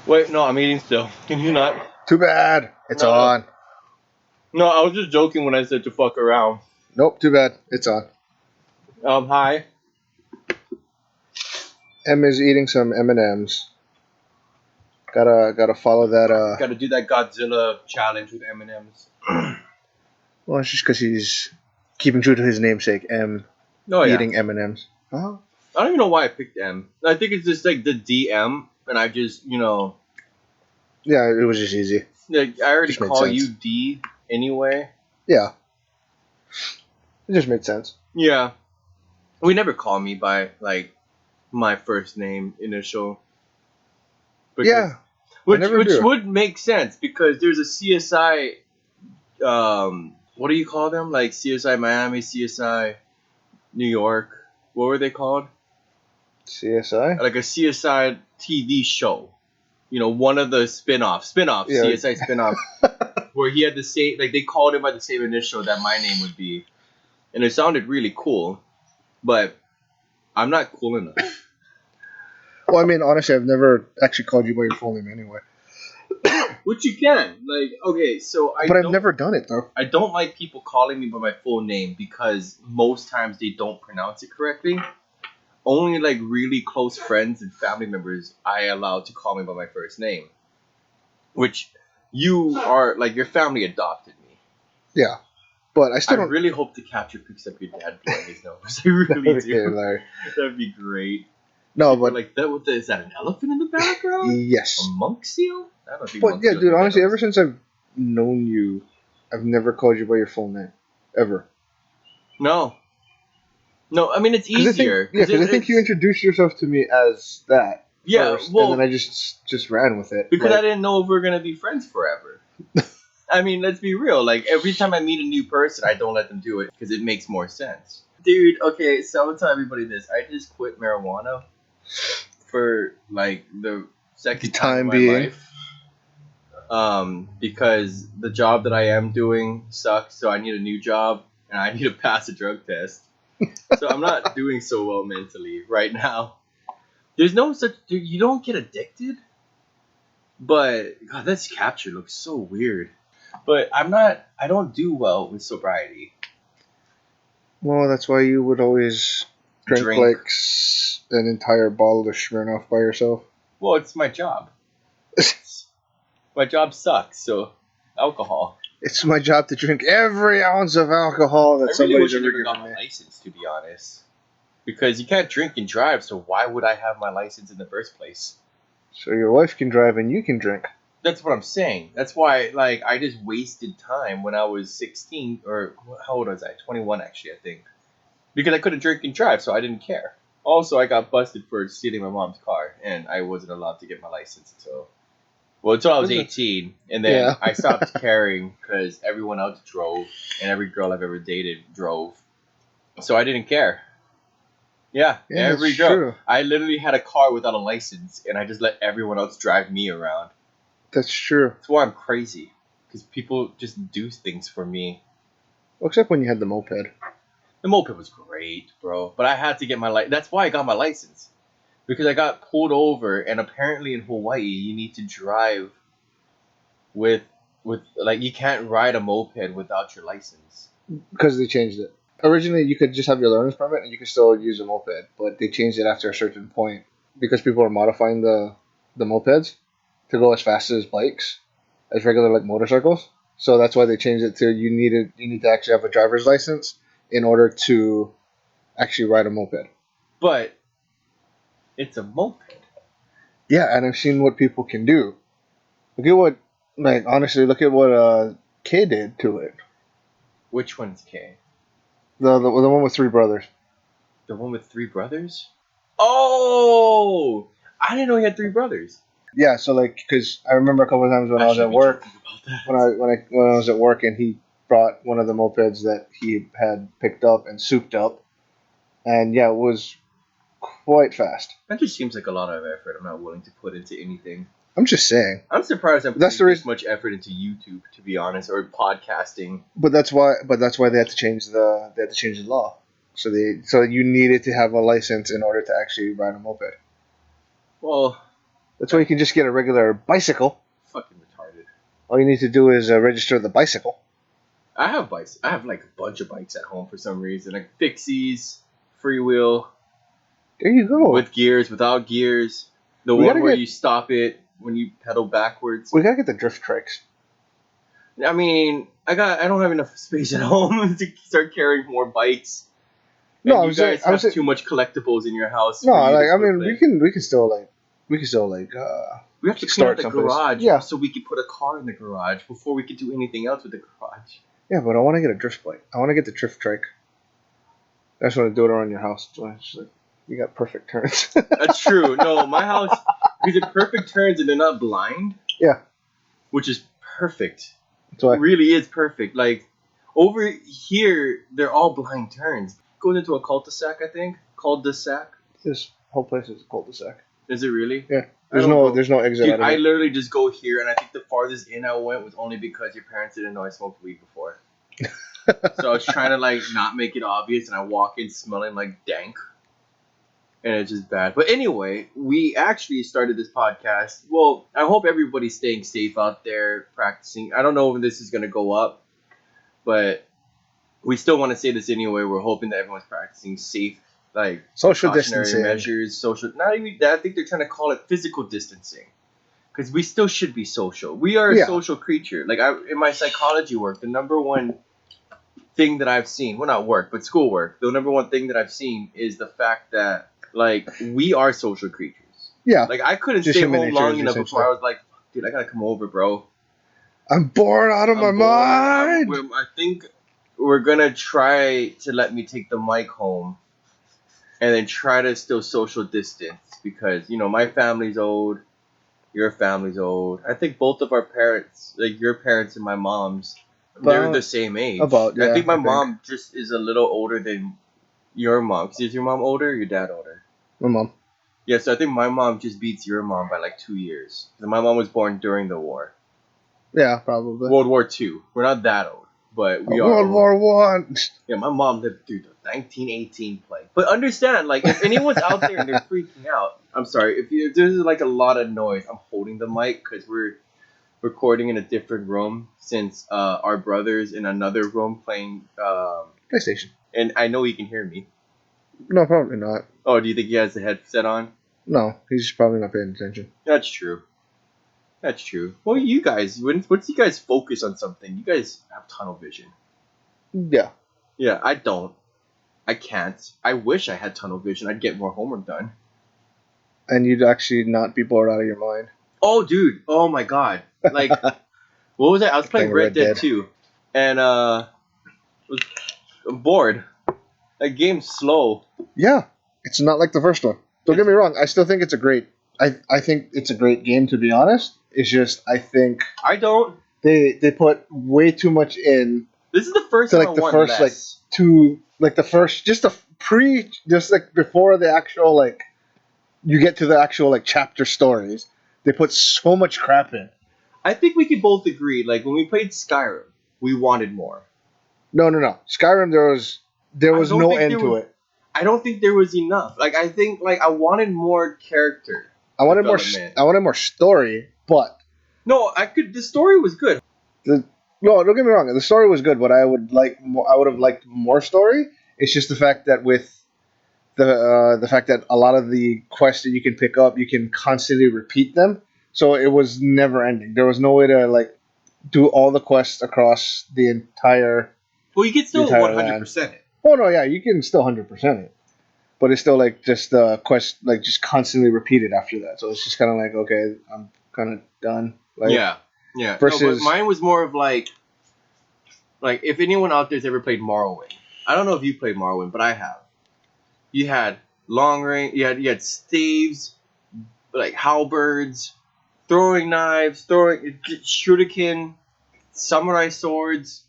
Wait, no, I'm eating still. Can you not? Too bad. It's No, no. on. No, I was just joking when I said to fuck around. Nope, too bad. It's on. Hi. Em is eating some M&Ms. Gotta follow that. Gotta do that Godzilla challenge with M&M's. Well, it's just because he's keeping true to his namesake, M, Oh, yeah. eating M&Ms. Oh. I don't even know why I picked M. I think it's just like the DM, and I just, Yeah, it was just easy. like I already Just made call sense. you D anyway. Yeah. It just made sense. Yeah. We never call me by, like, my first name initial. Because, Yeah. Which never do. would make sense, because there's a CSI, what do you call them? Like CSI Miami, CSI New York. What were they called? CSI? Like a CSI TV show. One of the spin-offs, Yeah. CSI spin-off, where he had the same, like they called him by the same initial that my name would be. And it sounded really cool, but I'm not cool enough. Well, I mean, honestly, I've never actually called you by your full name anyway. Which you can. Like, okay, so But I've never done it, though. I don't like people calling me by my full name because most times they don't pronounce it correctly. Only like really close friends and family members I allow to call me by my first name. Which you are, like, your family adopted me. Yeah. But I I still don't... really hope the capture picks up your dad blowing his nose. I really do. That'd be great. No, People but... are like, is that an elephant in the background? Yes. A monk seal? I don't think But monk yeah, seals dude, do honestly, those. ever since I've known you, I've never called you by your full name. Ever. No, I mean it's 'Cause easier. I think you introduced yourself to me as that first, well, and then I just ran with it. because I didn't know if we were gonna be friends forever. I mean, let's be real. Like, every time I meet a new person, I don't let them do it because it makes more sense. Dude, okay, so I'm gonna tell everybody this. I just quit marijuana for like the second time in my being. life. Because the job that I am doing sucks, so I need a new job and I need to pass a drug test. So I'm not doing so well mentally right now. There's no such, dude, you don't get addicted, but God, this capture looks so weird. But I don't do well with sobriety. Well, that's why you would always drink. Like an entire bottle of Smirnoff by yourself. Well, it's my job. My job sucks, so alcohol. It's my job to drink every ounce of alcohol that I really wish somebody's I ever never given got my me. license, to be honest. Because you can't drink and drive, so why would I have my license in the first place? So your wife can drive and you can drink. That's what I'm saying. That's why, like, I just wasted time when I was 16, or how old was I? 21, actually, I think. Because I couldn't drink and drive, so I didn't care. Also, I got busted for stealing my mom's car, and I wasn't allowed to get my license until I was 18, and then I stopped caring because everyone else drove, and every girl I've ever dated drove. So I didn't care. Yeah, every girl. True. I literally had a car without a license, and I just let everyone else drive me around. That's true. That's why I'm crazy, because people just do things for me. Well, except when you had the moped. The moped was great, bro, but I had to get my license. That's why I got my license, because I got pulled over, and apparently in Hawaii you need to drive with like, you can't ride a moped without your license. Because they changed it. Originally, you could just have your learner's permit and you could still use a moped, but they changed it after a certain point because people are modifying the mopeds to go as fast as bikes, as regular like motorcycles. So that's why they changed it to you need to actually have a driver's license in order to actually ride a moped. But it's a moped. Yeah, and I've seen what people can do. Look at what, like, honestly, look at what K did to it. Which one's K? The one with three brothers. The one with three brothers? Oh! I didn't know he had three brothers. Yeah, so like, because I remember a couple of times when I was at work, when I was at work, and he brought one of the mopeds that he had picked up and souped up, and yeah, it was quite fast. That just seems like a lot of effort I'm not willing to put into anything. I'm just saying. I'm surprised I'm putting this much effort into YouTube, to be honest, or podcasting. But that's why they had to change the law. So you needed to have a license in order to actually ride a moped. Well, That's why you can just get a regular bicycle. Fucking retarded. All you need to do is register the bicycle. I have bikes. I have like a bunch of bikes at home for some reason. Like fixies, freewheel, There you go. with gears, without gears. The We one gotta where get- you stop it when you pedal backwards. We gotta get the drift trikes. I mean, I don't have enough space at home to start carrying more bikes. No, And I'm you saying- guys I'm have saying- too much collectibles in your house. No, for you to like I put mean, there. we can still We have to clean start out the someplace. garage, Yeah. so we could put a car in the garage before we could do anything else with the garage. Yeah, but I want to get a drift bike. I want to get the drift trike. I just want to do it around your house. So it's just like, you got perfect turns. That's true. No, my house, because it perfect turns and they're not blind. Yeah. Which is perfect. So It really is perfect. Like, over here, they're all blind turns. Goes into a cul-de-sac, I think. Cul-de-sac. this whole place is a cul-de-sac. Is it really? Yeah. I don't know. There's no exit Dude, out of I it. literally just go here, and I think the farthest in I went was only because your parents didn't know I smoked weed before. So I was trying to like not make it obvious, and I walk in smelling like dank, and it's just bad. But anyway, we actually started this podcast. Well, I hope everybody's staying safe out there, practicing. I don't know when this is gonna go up, but we still want to say this anyway. We're hoping that everyone's practicing safe, like Social precautionary distancing. measures, social. Not even that. I think they're trying to call it physical distancing, because we still should be social. We are a Yeah. social creature. Like in my psychology work, the number one thing that I've seen, well, not work, but schoolwork, the number one thing that I've seen is the fact that like we are social creatures. Yeah. Like I couldn't Just stay human home nature, long enough essentially. before I was like, dude, I gotta come over, bro. I'm bored out of my I'm bored. mind. I think we're gonna try to let me take the mic home, and then try to still social distance because my family's old, your family's old. I think both of our parents, like your parents and my mom's, they're About- the same age. about, I yeah, think my I think. mom just is a little older than your mom. 'Cause is your mom older or your dad older? My mom. Yeah, so I think my mom just beats your mom by like 2 years. 'Cause my mom was born during the war. Yeah, probably. World War II. We're not that old, but we are. World old. War One. Yeah, my mom lived through the 1918 plague. But understand, like, if anyone's out there and they're freaking out, I'm sorry. If there's like a lot of noise, I'm holding the mic because we're recording in a different room since our brother's in another room playing. PlayStation. And I know he can hear me. No, probably not. Oh, do you think he has the headset on? No, he's probably not paying attention. That's true. That's true. Well, you guys, once you guys focus on something, you guys have tunnel vision. Yeah. Yeah, I don't. I can't. I wish I had tunnel vision. I'd get more homework done. And you'd actually not be bored out of your mind. Oh, dude. Oh, my God. Like, what was I? I was playing Red Dead 2. And, was bored. That game's slow. Yeah. It's not like the first one. Don't get me wrong. I still think it's a great. I think it's a great game, to be honest. It's just I think I don't. they put way too much in This is the first So, time like, I the want first, less. to like the first just like before the actual like you get to the actual like chapter stories. They put so much crap in. I think we could both agree, like, when we played Skyrim, we wanted more. No. Skyrim there was don't no think end there to was- it. I don't think there was enough. Like, I think, like, I wanted more character. I wanted more. development. I wanted more story, but No, the story was good. no, don't get me wrong. The story was good, but I would like more. I would have liked more story. It's just the fact that with the fact that a lot of the quests that you can pick up, you can constantly repeat them. So it was never ending. There was no way to like do all the quests across the entire. Well, you can still Entire 100% it. Oh no, yeah, you can still 100% it, but it's still like just the quest like just constantly repeated after that. So it's just kind of like okay, I'm kind of done. Like, Yeah. No, versus- but mine was more of like if anyone out there's ever played Morrowind. I don't know if you played Morrowind, but I have. You had long range. You had staves, like halberds, throwing knives, shuriken, samurai swords.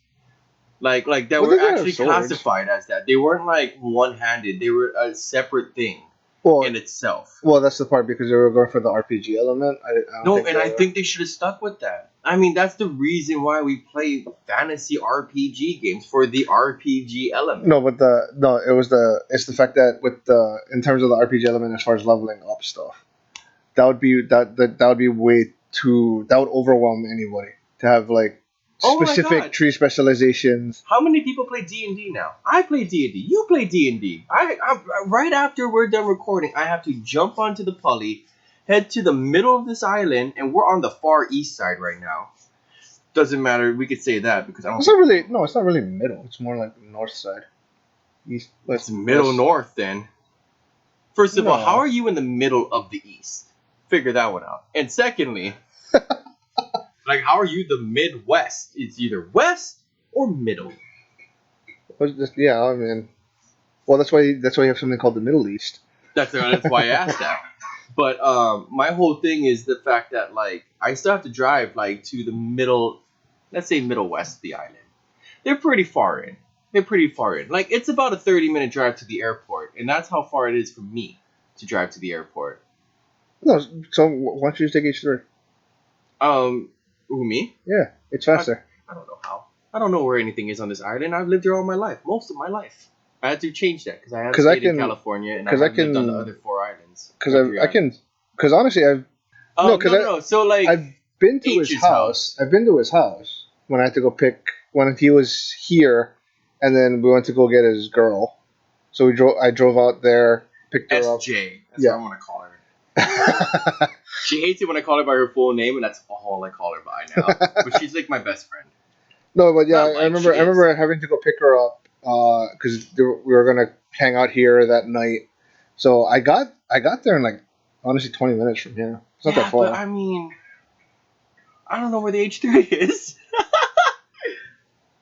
Like that Well, were they did have actually swords. classified as that. They weren't like one-handed. They were a separate thing Well, in itself. well, that's the part because they were going for the RPG element. I think they should have stuck with that. I mean, that's the reason why we play fantasy RPG games, for the RPG element. No, but it's the fact that with the in terms of the RPG element as far as leveling up stuff, that would be way too. That would overwhelm anybody to have like Oh my specific God. tree specializations. How many people play D&D now? I play D&D. You play D&D. Right after we're done recording, I have to jump onto the pulley, head to the middle of this island, and we're on the far east side right now. Doesn't matter. We could say that because I don't. It's not really no. It's not really middle. It's more like the north side, east. It's middle west. north then. First of all, No. how are you in the middle of the east? Figure that one out. And secondly, like how are you the Midwest? It's either west or middle. Yeah, I mean, well, that's why you have something called the Middle East. That's why I asked that. But my whole thing is the fact that like I still have to drive like to the middle, let's say middle west of the island. They're pretty far in. Like it's about a 30-minute drive to the airport, and that's how far it is from me to drive to the airport. No, so why don't you just take H3? Who, me? Yeah, it's faster. I don't know how. I don't know where anything is on this island. I've lived here all my life, most of my life. I had to change that because I have stayed in California and I have lived on the other 4 islands. Because honestly, So like I've been to his H's house. I've been to his house when I had to go when he was here, and then we went to go get his girl. So I drove out there, picked her up. SJ. That's what I want to call her. She hates it when I call her by her full name, and that's all I call her by now. But she's like my best friend. No, but yeah, Not I like remember having to go pick her up because we were gonna hang out here that night. So I got there in like honestly 20 minutes from here. It's not that far. But I mean, I don't know where the H3 is.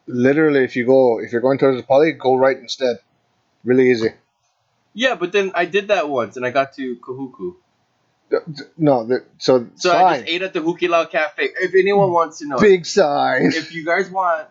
Literally, if you're going towards the poly, go right instead. Really easy. Yeah, but then I did that once, and I got to Kahuku. No, so I just ate at the Hukilau Cafe. If anyone wants to know, big sign. If you guys want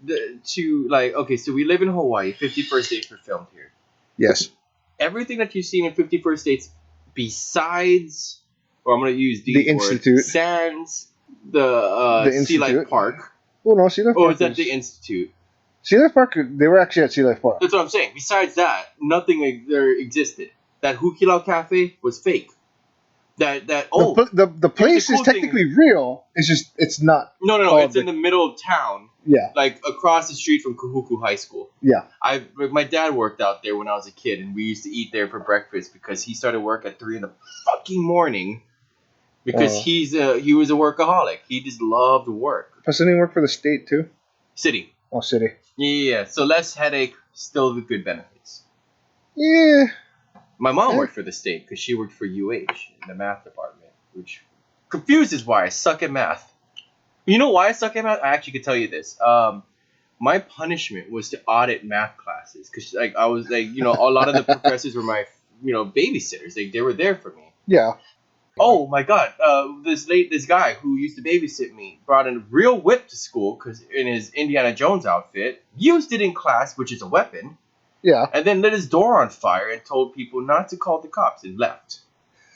to like, okay, so we live in Hawaii. 51st Dates were filmed here. Yes. Everything that you've seen in 51st Dates, besides, or I'm going to use the Institute, Sands, the Sea Life Park. Oh no, Sea Life Park. Or is that the Institute? Sea Life Park. They were actually at Sea Life Park. That's what I'm saying. Besides that, nothing there existed. That Hukilau Cafe was fake. The place is technically real. It's just it's not. No. It's in the middle of town. Yeah. Like across the street from Kahuku High School. Yeah. My dad worked out there when I was a kid, and we used to eat there for breakfast because he started work at 3 a.m. Because he was a workaholic. He just loved work. Doesn't he work for the state too? City. Oh, city. Yeah. So less headache, still the good benefits. Yeah. My mom worked for the state because she worked for UH in the math department, which confuses why I suck at math. You know why I suck at math? I actually could tell you this. My punishment was to audit math classes because like I was like a lot of the professors were my babysitters. They were there for me. Yeah. Oh my God! This guy who used to babysit me brought a real whip to school because in his Indiana Jones outfit, used it in class, which is a weapon. Yeah. And then lit his door on fire and told people not to call the cops and left.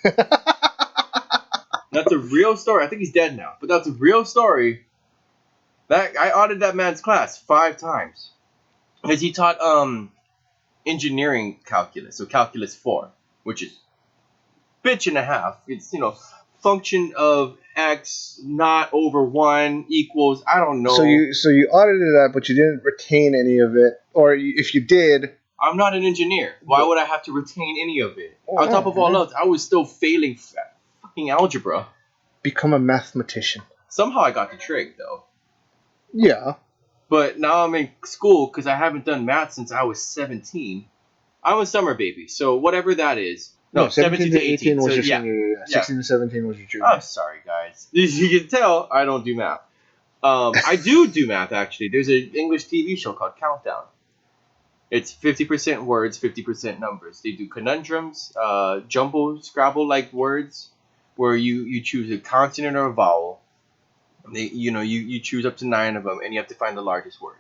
That's a real story. I think he's dead now, but that's a real story. That I audited that man's class 5 times because he taught engineering calculus, so calculus 4, which is bitch and a half. It's function of x not over 1 equals I don't know. So you audited that, but you didn't retain any of it, or if you did. I'm not an engineer. Why would I have to retain any of it? On top of all else, I was still failing fucking algebra. Become a mathematician. Somehow I got the trig, though. Yeah. But now I'm in school because I haven't done math since I was 17. I'm a summer baby, so whatever that is. No, 17 to 18 was your senior year. 16 to 17 was your junior. I'm sorry, guys. You can tell I don't do math. I do math, actually. There's an English TV show called Countdown. It's 50% words, 50% numbers. They do conundrums, jumble, Scrabble-like words, where you choose a consonant or a vowel. You choose up to 9 of them, and you have to find the largest word.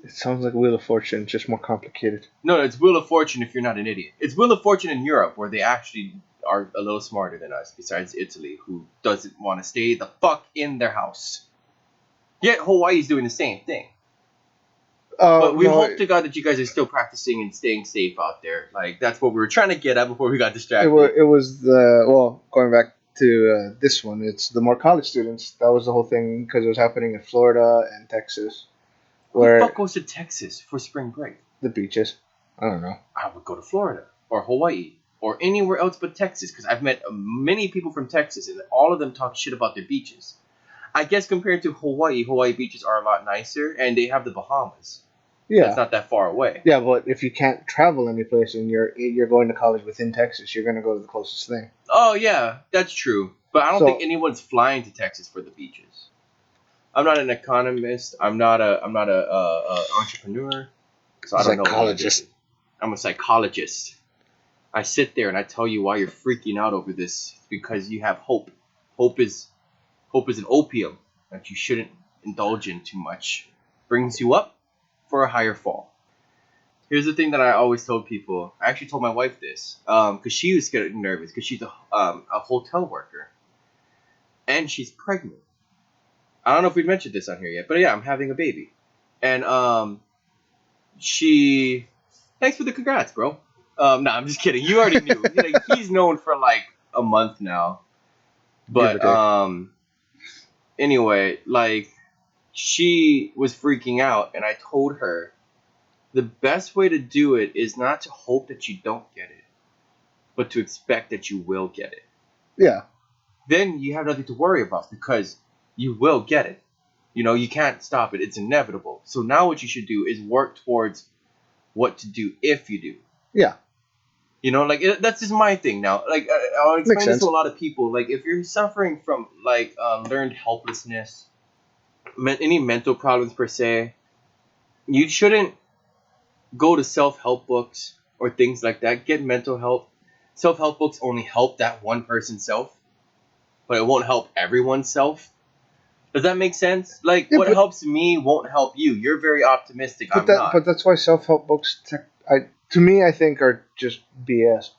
It sounds like Wheel of Fortune, just more complicated. No, it's Wheel of Fortune if you're not an idiot. It's Wheel of Fortune in Europe, where they actually are a little smarter than us, besides Italy, who doesn't want to stay the fuck in their house. Yet Hawaii's doing the same thing. But we No, hope to God that you guys are still practicing and staying safe out there. Like that's what we were trying to get at before we got distracted. it was the well going back to this one. It's the more college students. That was the whole thing because it was happening in Florida and Texas, Who the where fuck goes to Texas for spring break? the beaches. I don't know. I would go to Florida or Hawaii or anywhere else but Texas because I've met many people from Texas and all of them talk shit about their beaches. I guess compared to Hawaii, Hawaii beaches are a lot nicer and they have the Bahamas. Yeah, That's not that far away. yeah, but if you can't travel anyplace and you're going to college within Texas, you're gonna go to the closest thing. Oh yeah, that's true. But I don't So- think anyone's flying to Texas for the beaches. I'm not an economist. I'm not a entrepreneur. So I don't know. Psychologist. I'm a psychologist. I sit there and I tell you why you're freaking out over this because you have hope. Hope is an opium that you shouldn't indulge in too much. Brings you up for a higher fall. Here's the thing that I always told people. I actually told my wife this because she was getting nervous because she's a hotel worker and she's pregnant. I don't know if we've mentioned this on here yet, but yeah, I'm having a baby, and she. Thanks for the congrats, bro. No, I'm just kidding. You already knew. Like, he's known for like a month now, but anyway, like she was freaking out, and I told her the best way to do it is not to hope that you don't get it, but to expect that you will get it. Yeah, Then you have nothing to worry about because you will get it. You know, you can't stop it. It's inevitable. So now what you should do is work towards what to do if you do. yeah, You know, like that's just my thing now. Like I'll explain Makes this sense. to a lot of people. Like if you're suffering from like learned helplessness, any mental problems per se, you shouldn't go to self-help books or things like that. Get mental help. Self-help books only help that one person's self, but it won't help everyone's self. Does that make sense? Like Yeah, what but- helps me won't help you. You're very optimistic. I'm not. but that's why self-help books, to me, I think are just BS.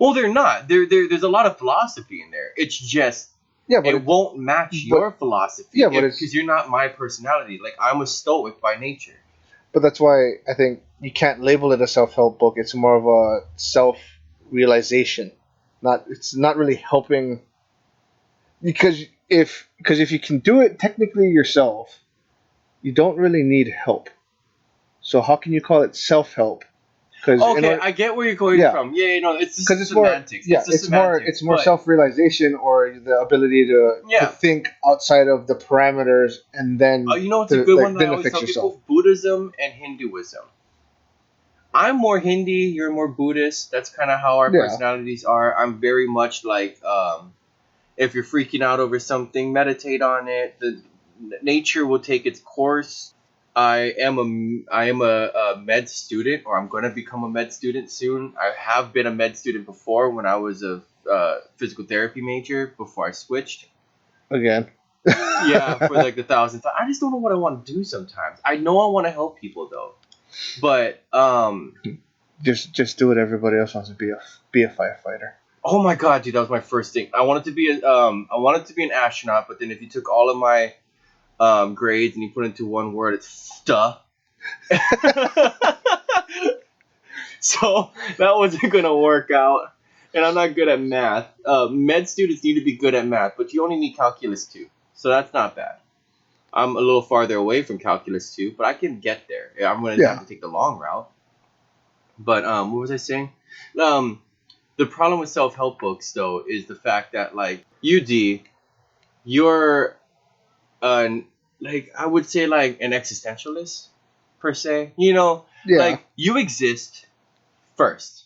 Well, they're not. There's a lot of philosophy in there. It's just Yeah, but it won't match but- your philosophy. yeah, but it's- because you're not my personality. Like I'm a stoic by nature. But that's why I think you can't label it a self-help book. It's more of a self-realization. It's not really helping because if you can do it technically yourself, you don't really need help. So how can you call it self-help? Because Okay, I get where you're going Yeah. from. Yeah, no, it's just it's more semantics. yeah, it's just it's more semantics, it's more but- self-realization or the ability to Yeah. think outside of the parameters and then You know what's a to, good like, one that I then to always fix tell yourself. people? Buddhism and Hinduism. I'm more Hindi, you're more Buddhist. That's kind of how our Yeah. personalities are. I'm very much like, if you're freaking out over something, meditate on it. The nature will take its course. I am a med student, or I'm gonna become a med student soon. I have been a med student before when I was a physical therapy major before I switched. Again. Yeah, for like the thousandth time. I just don't know what I want to do sometimes. I know I want to help people though, but just do what everybody else wants to be a firefighter. oh my god, dude, that was my first thing. I wanted to be an astronaut, but then if you took all of my grades and you put it into one word, it's stuh. So that wasn't gonna work out, and I'm not good at math. Med students need to be good at math, but you only need calculus 2, so that's not bad. I'm a little farther away from calculus 2, but I can get there. I'm gonna Yeah. have to take the long route. But what was I saying? The problem with self-help books though is the fact that like you're like I would say like an existentialist per se. You know, Yeah. like you exist first,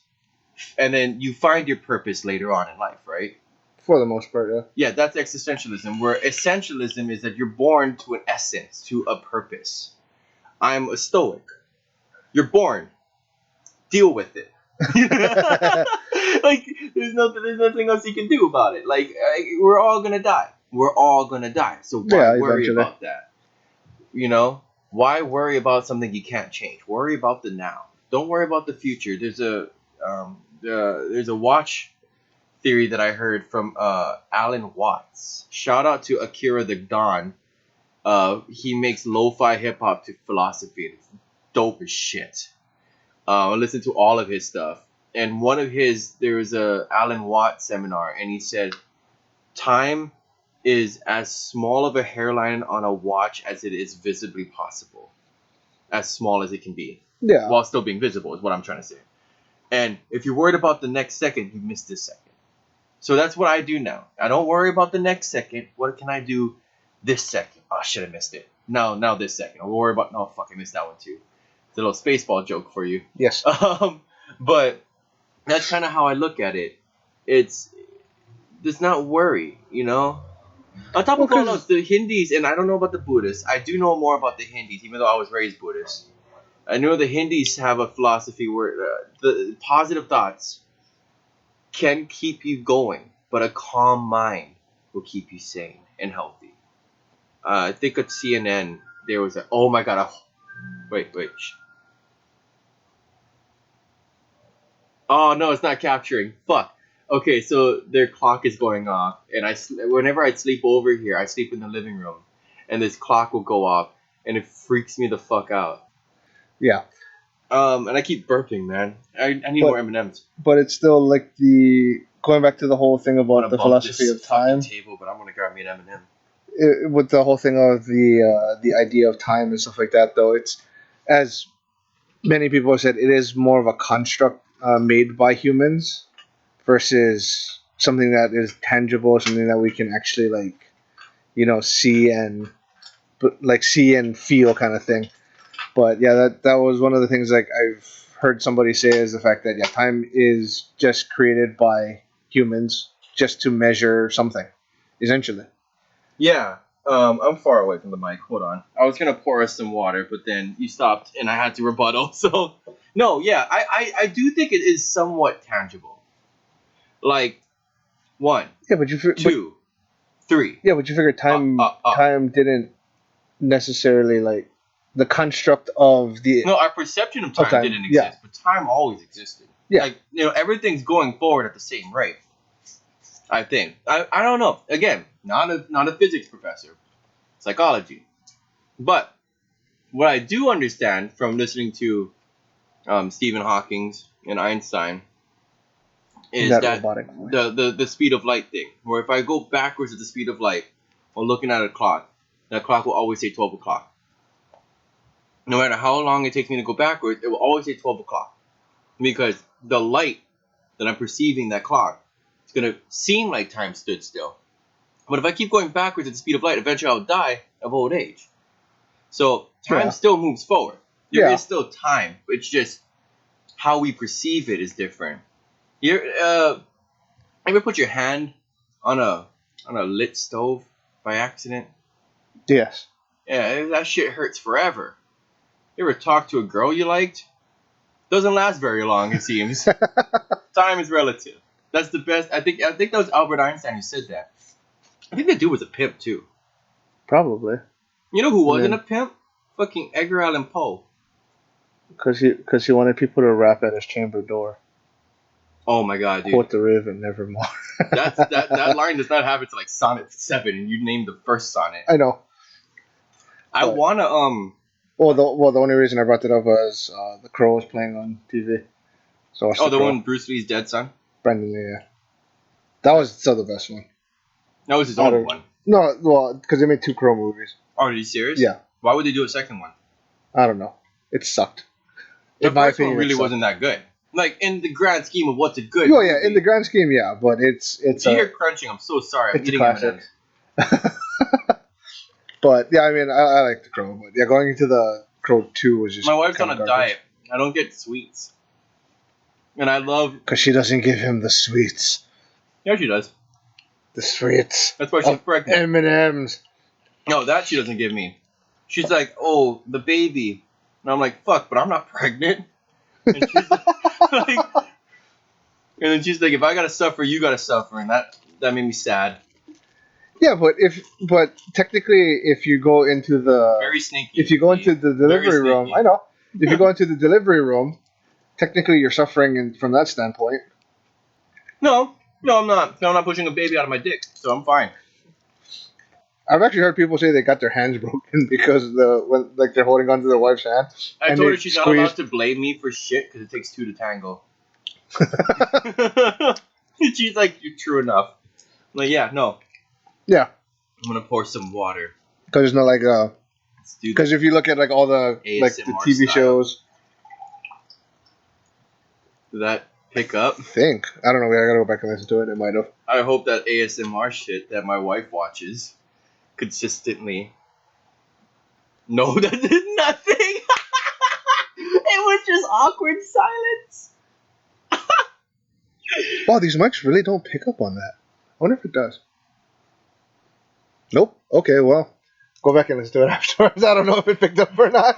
and then you find your purpose later on in life, right? For the most part, yeah. Yeah, that's existentialism. Where essentialism is that you're born to an essence, to a purpose. I'm a stoic. You're born. Deal with it. Like there's nothing else you can do about it. Like we're all gonna die. We're all gonna die. So why Yeah, worry eventually. about that? You know, why worry about something you can't change? Worry about the now. Don't worry about the future. There's a watch theory that I heard from Alan Watts. Shout out to Akira the Don. He makes lo-fi hip hop to philosophy. It's dope as shit. I listened to all of his stuff, and there was a Alan Watts seminar, and he said, time is as small of a hairline on a watch as it is visibly possible, as small as it can be, Yeah. while still being visible, is what I'm trying to say. And if you're worried about the next second, you missed this second. So that's what I do now. I don't worry about the next second. What can I do this second? Oh shit, I missed it. Now this second. I'll worry about. No, fuck, I missed that one too. It's a little Spaceball joke for you. Yes. But that's kind of how I look at it. It's not worry, you know. On top of all else, the Hindus, and I don't know about the Buddhists. I do know more about the Hindus, even though I was raised Buddhist. I know the Hindus have a philosophy where the positive thoughts can keep you going, but a calm mind will keep you sane and healthy. I think at CNN there was oh my god, wait. Oh no, it's not capturing. Fuck. Okay, so their clock is going off, and whenever I sleep over here, I sleep in the living room, and this clock will go off, and it freaks me the fuck out. Yeah. And I keep burping, man. I need more M&Ms. But it's still like going back to the whole thing about the philosophy of time. Table, but I'm gonna grab me an M&M. With the whole thing of the idea of time and stuff like that, though, it's, as many people have said, it is more of a construct made by humans versus something that is tangible, something that we can actually see and feel kind of thing. But yeah, that was one of the things like I've heard somebody say, is the fact that time is just created by humans just to measure something, essentially. Yeah. I'm far away from the mic. Hold on. I was gonna pour us some water, but then you stopped, and I had to rebuttal. So no, yeah, I do think it is somewhat tangible. Like 1, Yeah, but 2, 3. Yeah, but you figure time didn't necessarily the construct of the. No, our perception of time didn't exist, but time always existed. Yeah. Like, everything's going forward at the same rate. I think. I don't know. Again, not a physics professor, psychology, but what I do understand from listening to Stephen Hawking and Einstein is that the speed of light thing, where if I go backwards at the speed of light while looking at a clock, that clock will always say 12 o'clock. No matter how long it takes me to go backwards, it will always say 12 o'clock. Because the light that I'm perceiving that clock, it's going to seem like time stood still. But if I keep going backwards at the speed of light, eventually I'll die of old age. So time still moves forward. There is still time. It's just how we perceive it is different. You ever put your hand on a lit stove by accident? Yes. Yeah, that shit hurts forever. You ever talk to a girl you liked? Doesn't last very long, it seems. Time is relative. That's the best. I think that was Albert Einstein who said that. I think that dude was a pimp too. Probably. You know who wasn't a pimp? Fucking Edgar Allan Poe. Because he wanted people to rap at his chamber door. Oh my god, dude. Quote the Raven, nevermore. that line does not have it to like Sonnet 7, and you named the first sonnet. I know. I wanna Well, the only reason I brought it up was The Crow was playing on TV. So the one Bruce Lee's dead son? Brendan Lee, yeah. That was still the best one. That was his own one. No, well, because they made 2 Crow movies. Oh, are you serious? Yeah. Why would they do a second one? I don't know. It sucked. The first one really wasn't that good. Like, in the grand scheme of what's a good movie. In the grand scheme, yeah, but it's if you hear crunching, I'm so sorry. I'm eating M&Ms. But, yeah, I mean, I like The Crow. But, yeah, going into The Crow 2 was just... My wife's on a diet. I don't get sweets. And I love... Because she doesn't give him the sweets. Yeah, she does. The sweets. That's why she's pregnant. M&M's. No, that she doesn't give me. She's like, oh, the baby. And I'm like, fuck, but I'm not pregnant. And she's like, and then she's like, if I gotta suffer, you gotta suffer, and that made me sad. Yeah, but technically, if you go into the very sneaky. If you go into the delivery room, I know. If you go into the delivery room, technically you're suffering from that standpoint. No, I'm not. I'm not pushing a baby out of my dick, so I'm fine. I've actually heard people say they got their hands broken because when like they're holding onto their wife's hand. I and told they her she's not allowed squeeze- to blame me for shit because it takes two to tango. She's like, "You're true enough." I'm like, yeah, no. Yeah, I'm gonna pour some water. because it's not like Let's do that. because if you look at like all the like the ASMR TV style. shows, Did that pick up? I don't know. I gotta go back and listen to it. It might have. I hope that ASMR shit that my wife watches consistently. No, that did nothing. It was just awkward silence. Wow, these mics really don't pick up on that. I wonder if it does. Nope. Okay, well, go back and listen to it afterwards. I don't know if it picked up or not.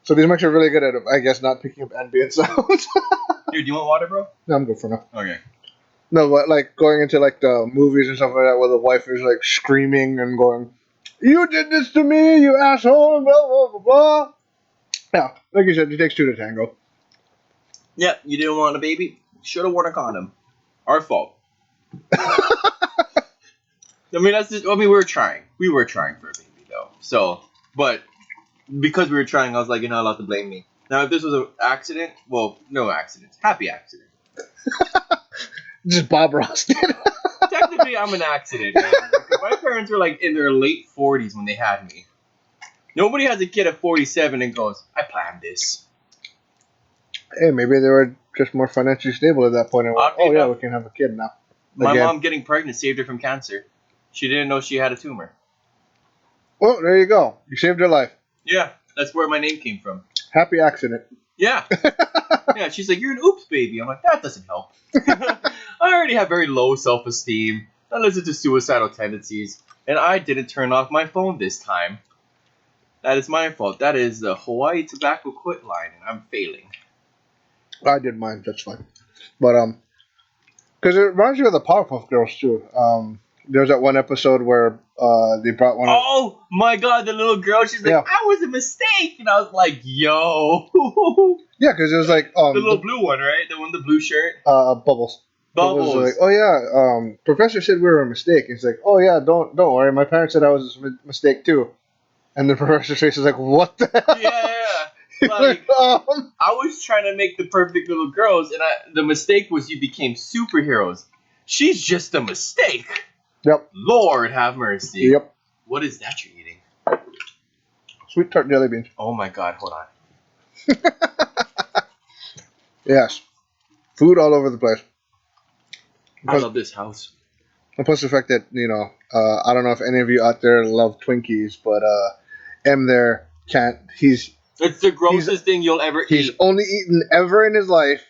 So these mics are really good at, I guess, not picking up ambient sounds. Dude, do you want water, bro? No, I'm good for now. Okay. No, but like going into like the movies and stuff like that, where the wife is like screaming and going, "You did this to me, you asshole!" Blah blah blah blah. Yeah, like you said, it takes two to tango. Yeah, you didn't want a baby? Should have worn a condom. Our fault. I mean, that's just, I mean, we were trying. We were trying for a baby, though. So, but because we were trying, I was like, you're not allowed to blame me. Now, if this was an accident, well, no accident. Happy accident. Just Bob Ross did. Technically, I'm an accident, man. Because my parents were like in their late 40s when they had me. Nobody has a kid at 47 and goes, I planned this. Hey, maybe they were just more financially stable at that point. And went, Oddly oh yeah, enough, we can have a kid now. My Again. mom getting pregnant saved her from cancer. She didn't know she had a tumor. Well, there you go. You saved her life. Yeah, that's where my name came from. Happy accident. Yeah. Yeah, she's like, you're an oops baby. I'm like, that doesn't help. I already have very low self-esteem. I listen to suicidal tendencies. And I didn't turn off my phone this time. That is my fault. That is the Hawaii Tobacco Quit line, and I'm failing. I did mine. That's fine. But because it reminds you of the Powerpuff Girls too. There was that one episode where they brought one. Oh my god, the little girl, she's like, Yeah. I was a mistake. And I was like, yo. Yeah, because it was like The little blue one, right? The one with the blue shirt? Bubbles. Bubbles. Was like, oh yeah, Professor said we were a mistake. It's like, oh yeah, don't worry. My parents said I was a mistake too. And the professor's face is like, what the hell? Yeah. Like, I was trying to make the perfect little girls, and the mistake was you became superheroes. She's just a mistake. Yep. Lord have mercy. Yep. What is that you're eating? Sweet tart jelly beans. Oh my god, hold on. Yes. Food all over the place. I love this house. And plus the fact that, I don't know if any of you out there love Twinkies, but M there can't. It's the grossest thing you'll ever He's eat. only eaten ever in his life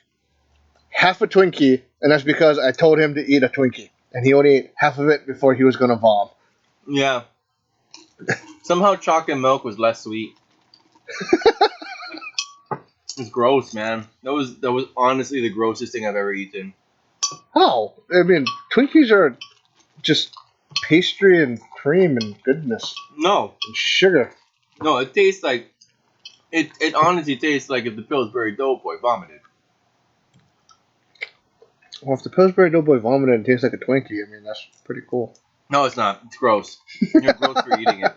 half a Twinkie, and that's because I told him to eat a Twinkie. And he only ate half of it before he was going to vom. Yeah. Somehow chocolate milk was less sweet. It's gross, man. That was honestly the grossest thing I've ever eaten. How? I mean, Twinkies are just pastry and cream and goodness No. and sugar. No, it tastes like... It honestly tastes like if the Pillsbury Doughboy vomited. Well, if the Pillsbury Doughboy vomited and tastes like a Twinkie, I mean, that's pretty cool. No, it's not. It's gross. You're gross for eating it.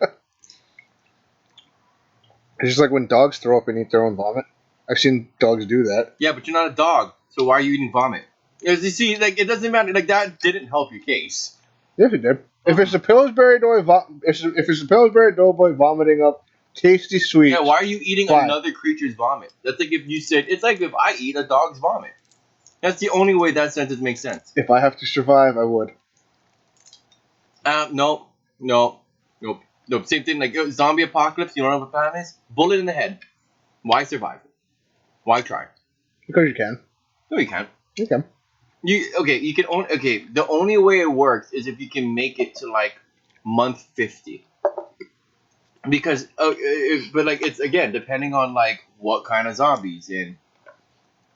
It's just like when dogs throw up and eat their own vomit. I've seen dogs do that. Yeah, but you're not a dog, so why are you eating vomit? As you see, like, it doesn't matter. Like, that didn't help your case. Yes, it did. If it's the Pillsbury Doughboy, if it's the Pillsbury Doughboy vomiting up tasty sweets. Yeah, why are you eating Why? another creature's vomit? That's like if you said, it's like if I eat a dog's vomit. That's the only way that sentence makes sense. If I have to survive, I would. Nope. Same thing, like zombie apocalypse, you don't know what the plan is? Bullet in the head. Why survive? Why try? Because you can. No, you can't. You can. You can only, the only way it works is if you can make it to like month 50. Because, but like, it's again, depending on like what kind of zombies and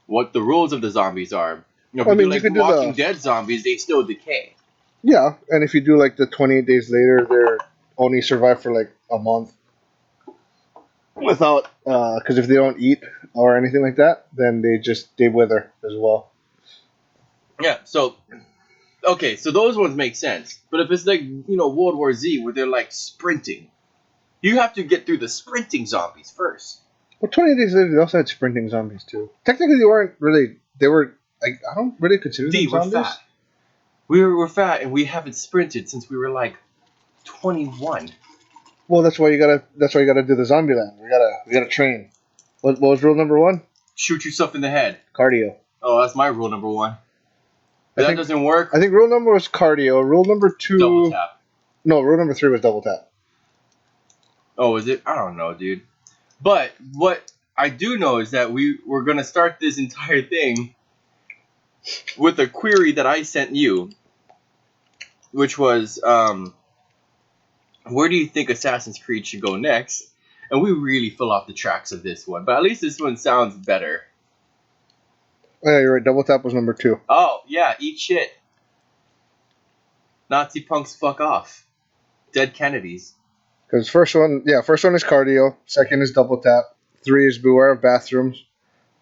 what the rules of the zombies are. You know, if you do like Walking Dead zombies, they still decay. Yeah, and if you do like the 28 days later, they're only survive for like a month. Without, because if they don't eat or anything like that, then they wither as well. Yeah, so Okay, so those ones make sense. But if it's like, World War Z where they're like sprinting, you have to get through the sprinting zombies first. Well, 20 Days Later, they also had sprinting zombies too. Technically, they weren't really. They were like I don't really consider them We're zombies. fat. We're fat and we haven't sprinted since we were like 21. Well, that's why you gotta. That's why you gotta do the zombie land. We gotta train. What was rule number one? Shoot yourself in the head. Cardio. Oh, that's my rule number one. If that doesn't work, I think rule number was cardio. Rule number two. double tap. No, rule number three was double tap. Oh, is it? I don't know, dude. But what I do know is that we're gonna start this entire thing with a query that I sent you, which was, where do you think Assassin's Creed should go next? And we really fell off the tracks of this one, but at least this one sounds better. Oh, yeah, you're right. Double tap was number two. Oh, yeah, eat shit. Nazi punks fuck off. Dead Kennedys. Because first one is cardio. Second is double tap. 3 is beware of bathrooms.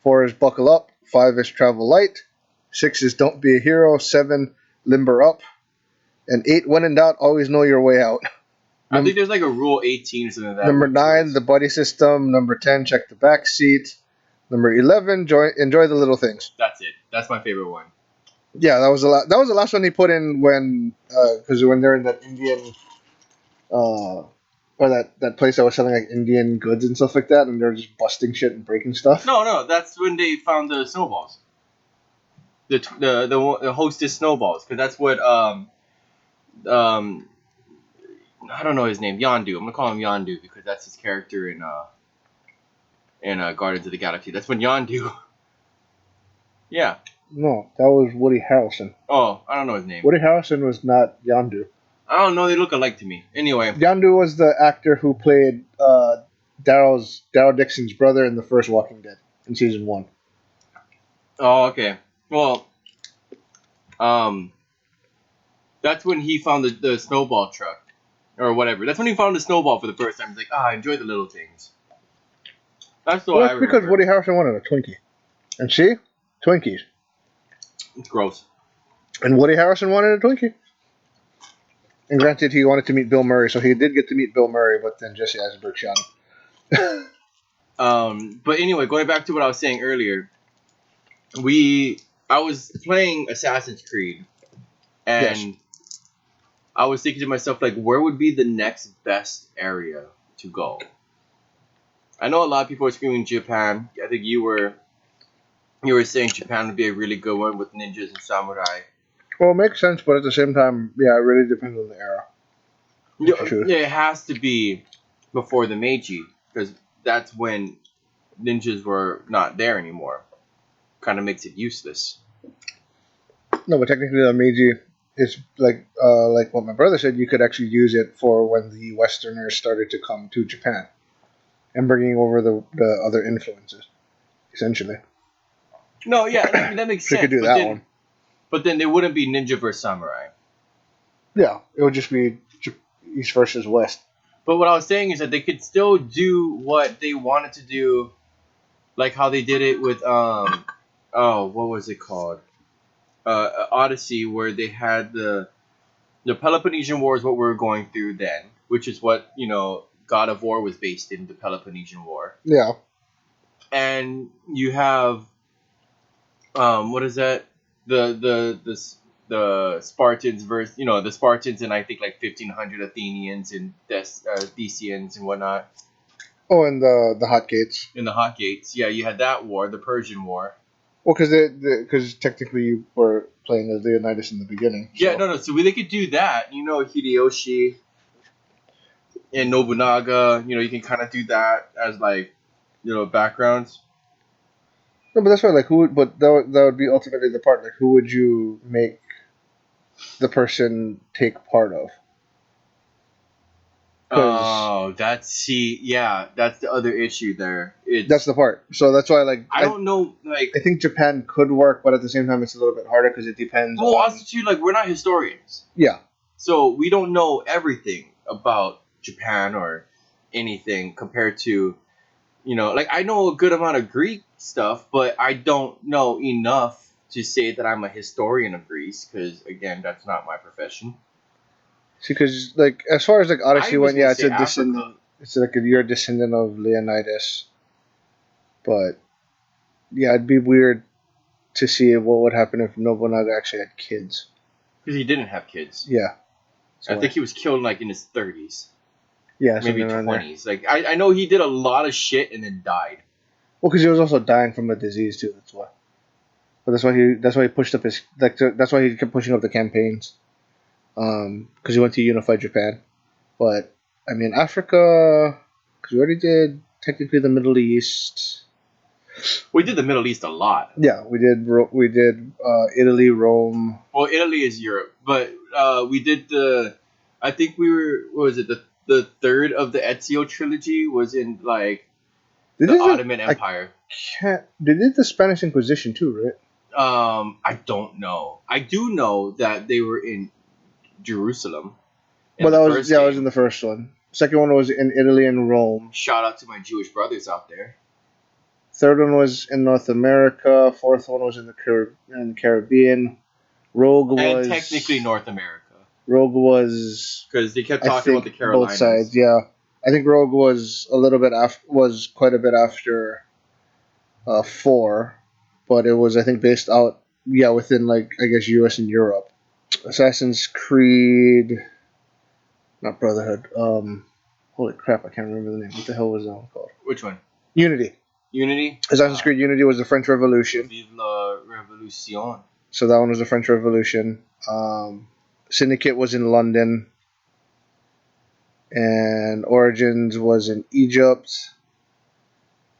4 is buckle up. 5 is travel light. 6 is don't be a hero. 7, limber up. And 8, when in doubt, always know your way out. I think there's like a rule 18 or something like that. Number 9, the buddy system. Number 10, check the back seat. Number 11, enjoy the little things. That's it. That's my favorite one. Yeah, that was the last one he put in when they're in that Indian or that place that was selling like Indian goods and stuff like that, and they're just busting shit and breaking stuff. No, that's when they found the snowballs. The hostess snowballs, because that's what I don't know his name, Yondu. I'm gonna call him Yondu because that's his character in Guardians of the Galaxy. That's when Yondu. Yeah. No, that was Woody Harrelson. Oh, I don't know his name. Woody Harrelson was not Yondu. I don't know. They look alike to me. Anyway. Yondu was the actor who played Daryl Dixon's brother in the first Walking Dead in season 1. Oh, okay. Well, that's when he found the snowball truck. Or whatever. That's when he found the snowball for the first time. He's like, enjoy the little things. That's what I remember. Because Woody Harrelson wanted a Twinkie. And see? Twinkies. It's gross. And Woody Harrelson wanted a Twinkie. And granted, he wanted to meet Bill Murray, so he did get to meet Bill Murray, but then Jesse Eisenberg shot him. But anyway, going back to what I was saying earlier, I was playing Assassin's Creed, and yes. I was thinking to myself, like, where would be the next best area to go? I know a lot of people are screaming Japan. I think you were saying Japan would be a really good one with ninjas and samurai. Well, it makes sense, but at the same time, yeah, it really depends on the era. Yeah, it has to be before the Meiji, because that's when ninjas were not there anymore. Kind of makes it useless. No, but technically the Meiji is like what my brother said. You could actually use it for when the Westerners started to come to Japan and bringing over the other influences, essentially. No, yeah, that makes sense. You could do that one. But then they wouldn't be ninja versus samurai. Yeah, it would just be East versus West. But what I was saying is that they could still do what they wanted to do, like how they did it with what was it called? Odyssey, where they had the Peloponnesian War is what we were going through then, which is what God of War was based in, the Peloponnesian War. Yeah. And you have what is that? The Spartans versus the Spartans and I think like 1500 Athenians and Thessians and whatnot. Oh, and the Hot Gates. In the Hot Gates, yeah, you had that war, the Persian War. Well, because technically you were playing as Leonidas in the beginning. So. Yeah, no. So they could do that. Hideyoshi and Nobunaga. You can kind of do that as like backgrounds. No, but that's why, like, that would be ultimately the part, like, who would you make the person take part of? Oh, that's the other issue there. That's the part. So that's why, like, I don't know, like, I think Japan could work, but at the same time, it's a little bit harder because it depends. Well, also too, like, we're not historians. Yeah. So we don't know everything about Japan or anything compared to, like, I know a good amount of Greek stuff, but I don't know enough to say that I'm a historian of Greece, because again, that's not my profession. See, because like as far as like Odyssey I was went, gonna yeah, it's say a Africa. descendant. It's like you're a descendant of Leonidas, but yeah, it'd be weird to see what would happen if Nobunaga actually had kids. Because he didn't have kids. Yeah, I so think he was killed like in his 30s, yeah, maybe something around there. 20s. Like I know he did a lot of shit and then died. Well, because he was also dying from a disease too. That's why. But that's why he pushed up his like that's why he kept pushing up the campaigns. Because he went to unify Japan. But I mean Africa, because we already did technically the Middle East. We did the Middle East a lot. Yeah, we did Italy, Rome. Well, Italy is Europe, but we did the. I think we were. What was it? The third of the Ezio trilogy was in like They the did Ottoman I Empire. can't. They did the Spanish Inquisition too, right? I don't know. I do know that they were in Jerusalem in Well, the that was first yeah, that was in game. the first one. Second one was in Italy and Rome. Shout out to my Jewish brothers out there. Third one was in North America. Fourth one was in the Caribbean. Rogue And was technically North America. Rogue was Because they kept I talking about the think both Carolinas. sides. Yeah, I think Rogue was a little bit was quite a bit after 4, but it was I think based out within like I guess U.S. and Europe. Assassin's Creed, not Brotherhood. Holy crap, I can't remember the name. What the hell was that one called? Which one? Unity. Unity? Assassin's Creed Unity was the French Revolution. Vive la Revolution. So that one was the French Revolution. Syndicate was in London. And Origins was in Egypt.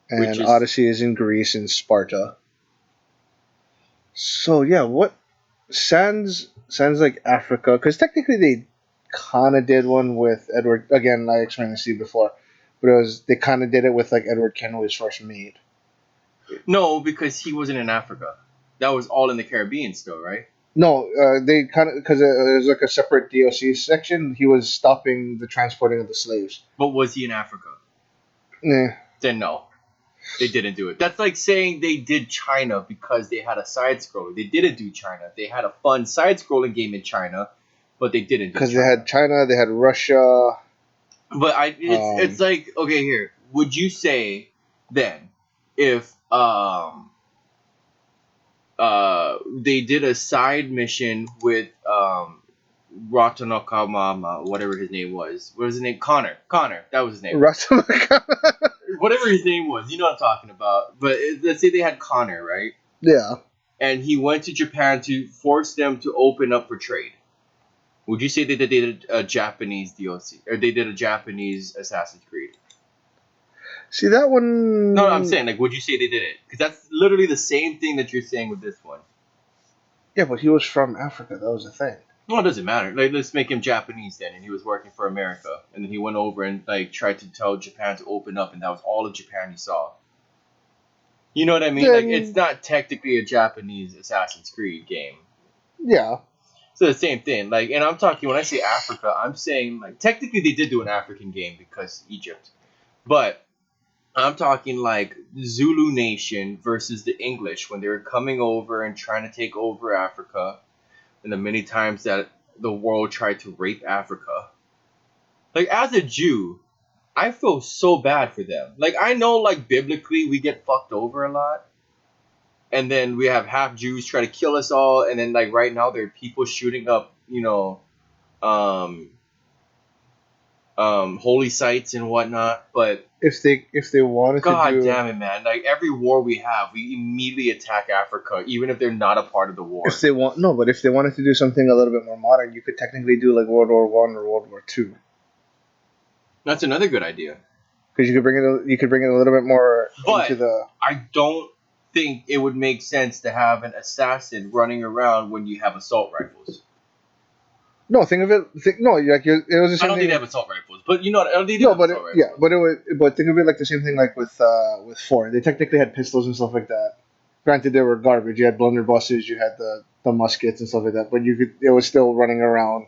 And Odyssey is in Greece and Sparta. So yeah, what sounds like Africa, because technically they kind of did one with Edward. Again, I explained this to you before, but they kind of did it with like Edward Kenway's first mate. No, because he wasn't in Africa. That was all in the Caribbean still, right? No, they kind of because it was like a separate DLC section. He was stopping the transporting of the slaves. But was he in Africa? Nah. Then no, they didn't do it. That's like saying they did China because they had a side scroller. They didn't do China. They had a fun side scrolling game in China, but they didn't do because they had China, they had Russia. But it's like, okay, here. Would you say then if they did a side mission with Ratanakamama, whatever his name was. What was his name? Connor. That was his name. Whatever his name was, you know what I'm talking about. But let's say they had Connor, right? Yeah. And he went to Japan to force them to open up for trade. Would you say that they did a Japanese DLC or they did a Japanese Assassin's Creed? See that one? No, I'm saying like, would you say they did it? Because that's literally the same thing that you're saying with this one. Yeah, but he was from Africa. That was the thing. Well, it doesn't matter. Like, let's make him Japanese then, and he was working for America, and then he went over and like tried to tell Japan to open up, and that was all of Japan he saw. You know what I mean? Like, it's not technically a Japanese Assassin's Creed game. Yeah. So the same thing. Like, and I'm talking when I say Africa, I'm saying like technically they did do an African game because Egypt, but I'm talking like Zulu Nation versus the English when they were coming over and trying to take over Africa, and the many times that the world tried to rape Africa. Like, as a Jew, I feel so bad for them. Like, I know, like, biblically we get fucked over a lot, and then we have half Jews try to kill us all, and then like right now there are people shooting up, holy sites and whatnot. But if they wanted God to do, damn it, man! Like every war we have, we immediately attack Africa, even if they're not a part of the war. If they wanted to do something a little bit more modern, you could technically do like World War I or World War II. That's another good idea. Because you could bring it a little bit more into the. I don't think it would make sense to have an assassin running around when you have assault rifles. No, think of it. It was the same I don't think they have assault rifles, but you know what? They do no, but think of it like the same thing like with 4. They technically had pistols and stuff like that. Granted, they were garbage. You had blunderbusses, you had the muskets and stuff like that, but it was still running around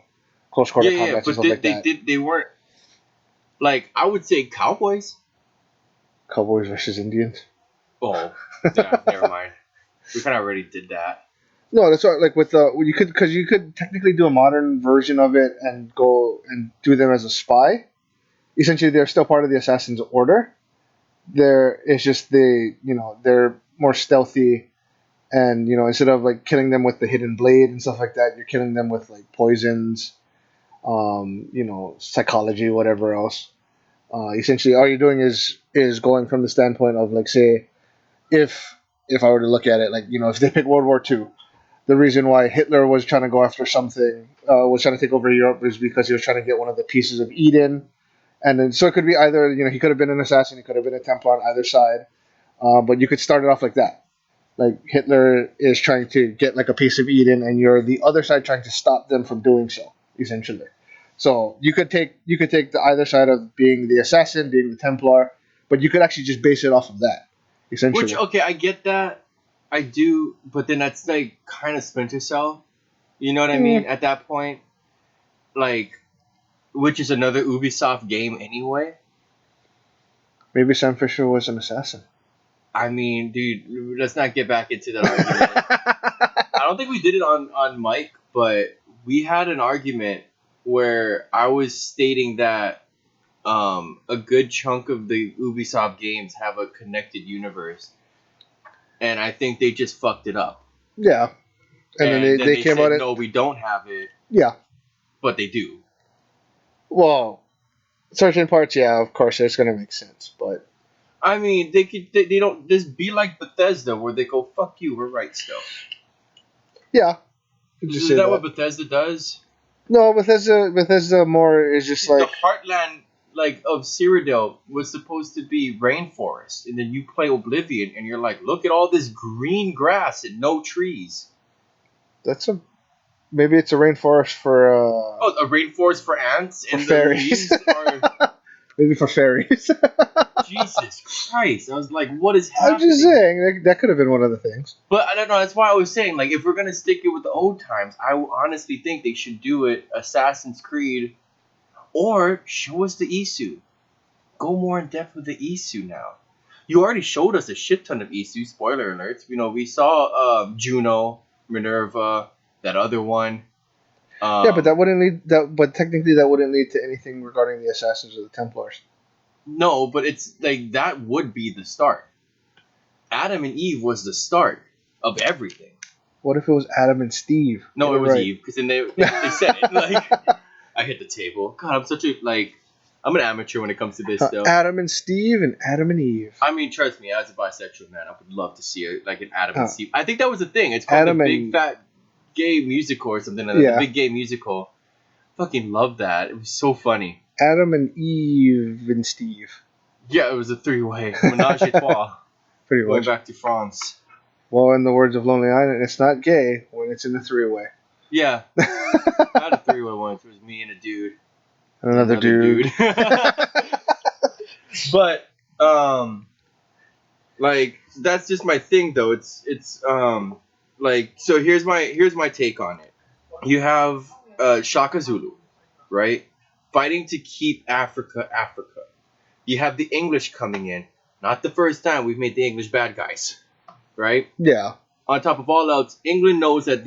close quarter combat and stuff like that. They weren't like I would say cowboys. Cowboys versus Indians. Oh, yeah, never mind. We kind of already did that. No, that's what like with the you could because you could technically do a modern version of it and go and do them as a spy. Essentially, they're still part of the Assassin's Order. It's just they're more stealthy, and instead of like killing them with the hidden blade and stuff like that, you're killing them with like poisons, psychology, whatever else. Essentially, all you're doing is going from the standpoint of like, say, if I were to look at it, like if they pick World War II, the reason why Hitler was trying to go after something, was trying to take over Europe, is because he was trying to get one of the pieces of Eden, and then so it could be either he could have been an assassin, he could have been a Templar on either side, but you could start it off like that. Like Hitler is trying to get like a piece of Eden, and you're the other side trying to stop them from doing so, essentially. So you could take the either side of being the assassin, being the Templar, but you could actually just base it off of that, Which, essentially. okay, I get that. I do, but then that's like kind of Splinter Cell. You know what I mean? Mm, At that point, like, which is another Ubisoft game anyway. maybe Sam Fisher was an assassin. I mean, dude, let's not get back into that argument. I don't think we did it on mic, but we had an argument where I was stating that a good chunk of the Ubisoft games have a connected universe, and I think they just fucked it up. Yeah, and then And then they they came said, out it. no, we don't have it, Yeah, but they do. well, certain parts, yeah, of course, it's gonna make sense, but I mean, they don't just be like Bethesda where they go, fuck you, we're right still. yeah, you could just Is say that what that. Bethesda does? No, Bethesda more is just The like, heartland like of Cyrodiil was supposed to be rainforest, and then you play Oblivion, and you're like, look at all this green grass and no trees. that's a maybe it's a rainforest Oh, a rainforest for ants, for and the fairies, leaves are maybe for fairies. Jesus Christ! I was like, what is I'm just happening? saying that could have been one of the things. But I don't know. That's why I was saying, like, if we're gonna stick it with the old times, I honestly think they should do it Assassin's Creed, or show us the Isu. Go more in depth with the Isu now. You already showed us a shit ton of Isu. Spoiler alerts. We saw Juno, Minerva, that other one. Yeah, but that Um, wouldn't lead that. But technically, that wouldn't lead to anything regarding the assassins or the Templars. no, but it's like that would be the start. Adam and Eve was the start of everything. What if it was Adam and Steve? No, Get it it was right. Eve because then they said it. Like I hit the table. God, I'm such a like. I'm an amateur when it comes to this stuff. Adam and Steve and Adam and Eve. I mean, trust me, as a bisexual man, I would love to see like an Adam and Uh, Steve. I think that was the thing. It's called the Adam Big and Fat Gay Musical or something like that. The yeah, Big Gay Musical. Fucking love that. It was so funny. Adam and Eve and Steve. Yeah, it was a three-way menage a trois. Pretty Going much. back to France. Well, in the words of Lonely Island, it's not gay when it's in a three-way. Yeah, I had a three-way once. It was me and a dude. And another dude. But like that's just my thing though. It's like so here's my take on it. You have Shaka Zulu, right? Fighting to keep Africa Africa. You have the English coming in. Not the first time we've made the English bad guys, right? Yeah. On top of all else, England knows that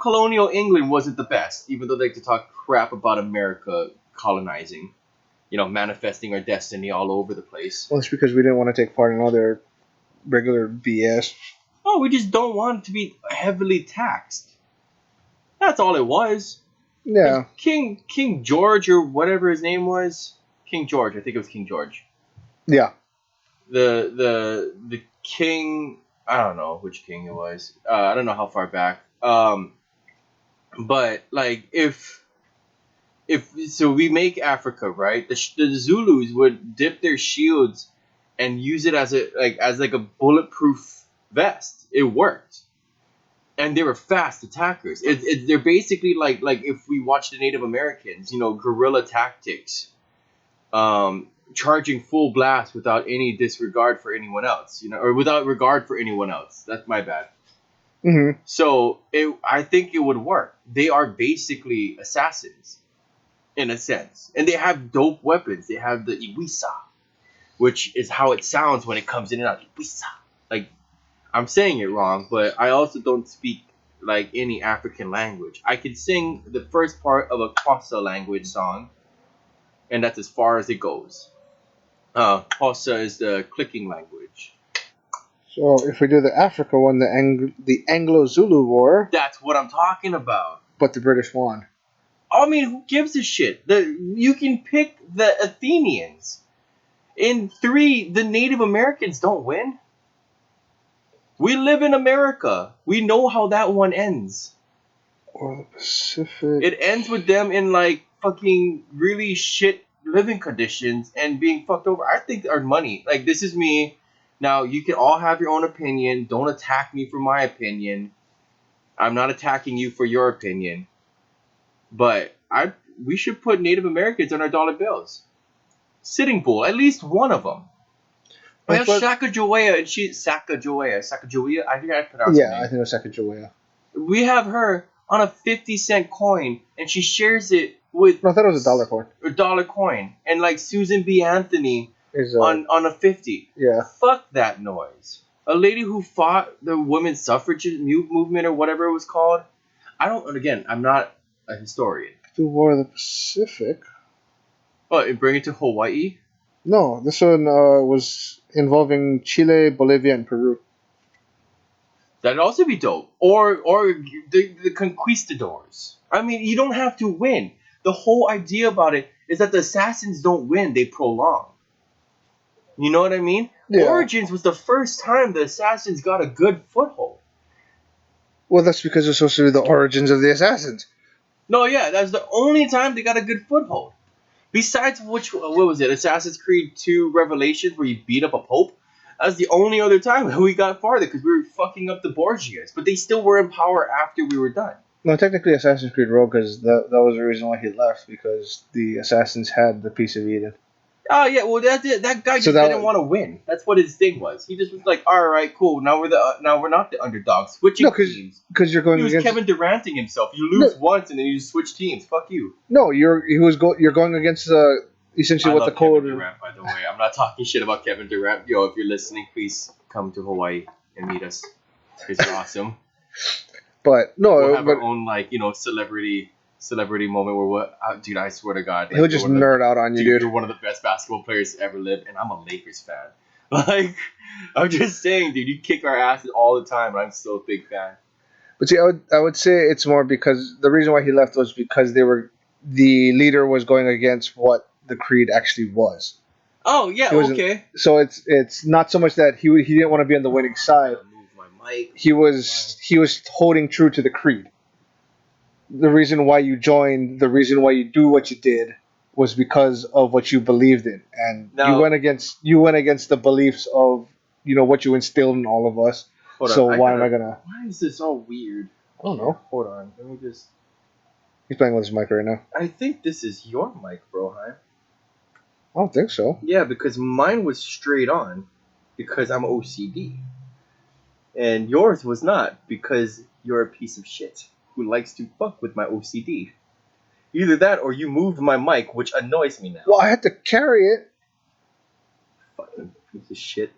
colonial England wasn't the best, even though they like to talk crap about America colonizing, manifesting our destiny all over the place. Well, it's because we didn't want to take part in all their regular BS. Oh, we just don't want it to be heavily taxed. That's all it was. Yeah. King George or whatever his name was, King George, I think it was King George. Yeah. The king, I don't know which king it was. I don't know how far back. But like if so we make Africa, right? The Zulus would dip their shields and use it as a bulletproof vest. It worked, and they were fast attackers. They're basically like if we watch the Native Americans, guerrilla tactics, charging full blast without any disregard for anyone else, or without regard for anyone else. That's my bad. Mm-hmm. So I think it would work. They are basically assassins, in a sense, and they have dope weapons. They have the Iwisa, which is how it sounds when it comes in and out. Iwisa, like I'm saying it wrong, but I also don't speak like any African language. I can sing the first part of a Xhosa language song, and that's as far as it goes. Xhosa is the clicking language. So if we do the Africa one, the Anglo-Zulu War, That's what I'm talking about. but the British won. I mean, who gives a shit? You can pick the Athenians. In 3, the Native Americans don't win. We live in America. We know how that one ends. Or the Pacific. It ends with them in like fucking really shit living conditions and being fucked over. I think our money, like this is me. Now you can all have your own opinion. Don't attack me for my opinion. I'm not attacking you for your opinion. But we should put Native Americans on our dollar bills. Sitting Bull, at least one of them. We have Sacagawea and Sacagawea. I think I pronounced her name. I think it was Sacagawea. We have her on a 50-cent coin, and she shares it with. No, I thought it was a dollar coin. A dollar coin, and like Susan B. Anthony is on a 50. Yeah. Fuck that noise. A lady who fought the women's suffrage movement or whatever it was called. I'm not a historian. The War of the Pacific. Oh, and bring it to Hawaii? No, this one was involving Chile, Bolivia, and Peru. That'd also be dope. Or the conquistadors. I mean, you don't have to win. The whole idea about it is that the assassins don't win, they prolong. You know what I mean? Yeah. Origins was the first time the assassins got a good foothold. Well, that's because it's supposed to be the origins of the assassins. No, yeah, that's the only time they got a good foothold. Besides what was it? Assassin's Creed 2 Revelations where you beat up a pope? That's the only other time that we got farther because we were fucking up the Borgias. But they still were in power after we were done. No, technically Assassin's Creed Rogue, because that was the reason why he left, because the assassins had the Piece of Eden. Oh, yeah, well, that's it. That guy just didn't want to win. That's what his thing was. He just was like, all right, cool, now we're not the underdogs. Switching teams. Because you're going against... He was Kevin Duranting himself. You lose once, and then you just switch teams. Fuck you. No, you're going against essentially what the code... Kevin Durant, by the way. I'm not talking shit about Kevin Durant. Yo, if you're listening, please come to Hawaii and meet us. It's awesome. But no, we'll have our own celebrity moment where dude, I swear to God, like, he'll just nerd out on you, dude. You're one of the best basketball players to ever live, and I'm a Lakers fan. Like, I'm just saying, dude, you kick our asses all the time, and I'm still a big fan. But see, I would say it's more because the reason why he left was because the leader was going against what the creed actually was. Oh yeah, okay. So it's not so much that he didn't want to be on the winning side. He was holding true to the creed. The reason why you joined, the reason why you do what you did, was because of what you believed in, and you went against the beliefs of what you instilled in all of us. So why am I gonna? Why is this all weird? I don't know. Hold on, let me just. He's playing with his mic right now. I think this is your mic, Broheim. I don't think so. Yeah, because mine was straight on, because I'm OCD. And yours was not, because you're a piece of shit who likes to fuck with my OCD. Either that or you moved my mic, which annoys me now. Well, I had to carry it. Fucking piece of shit.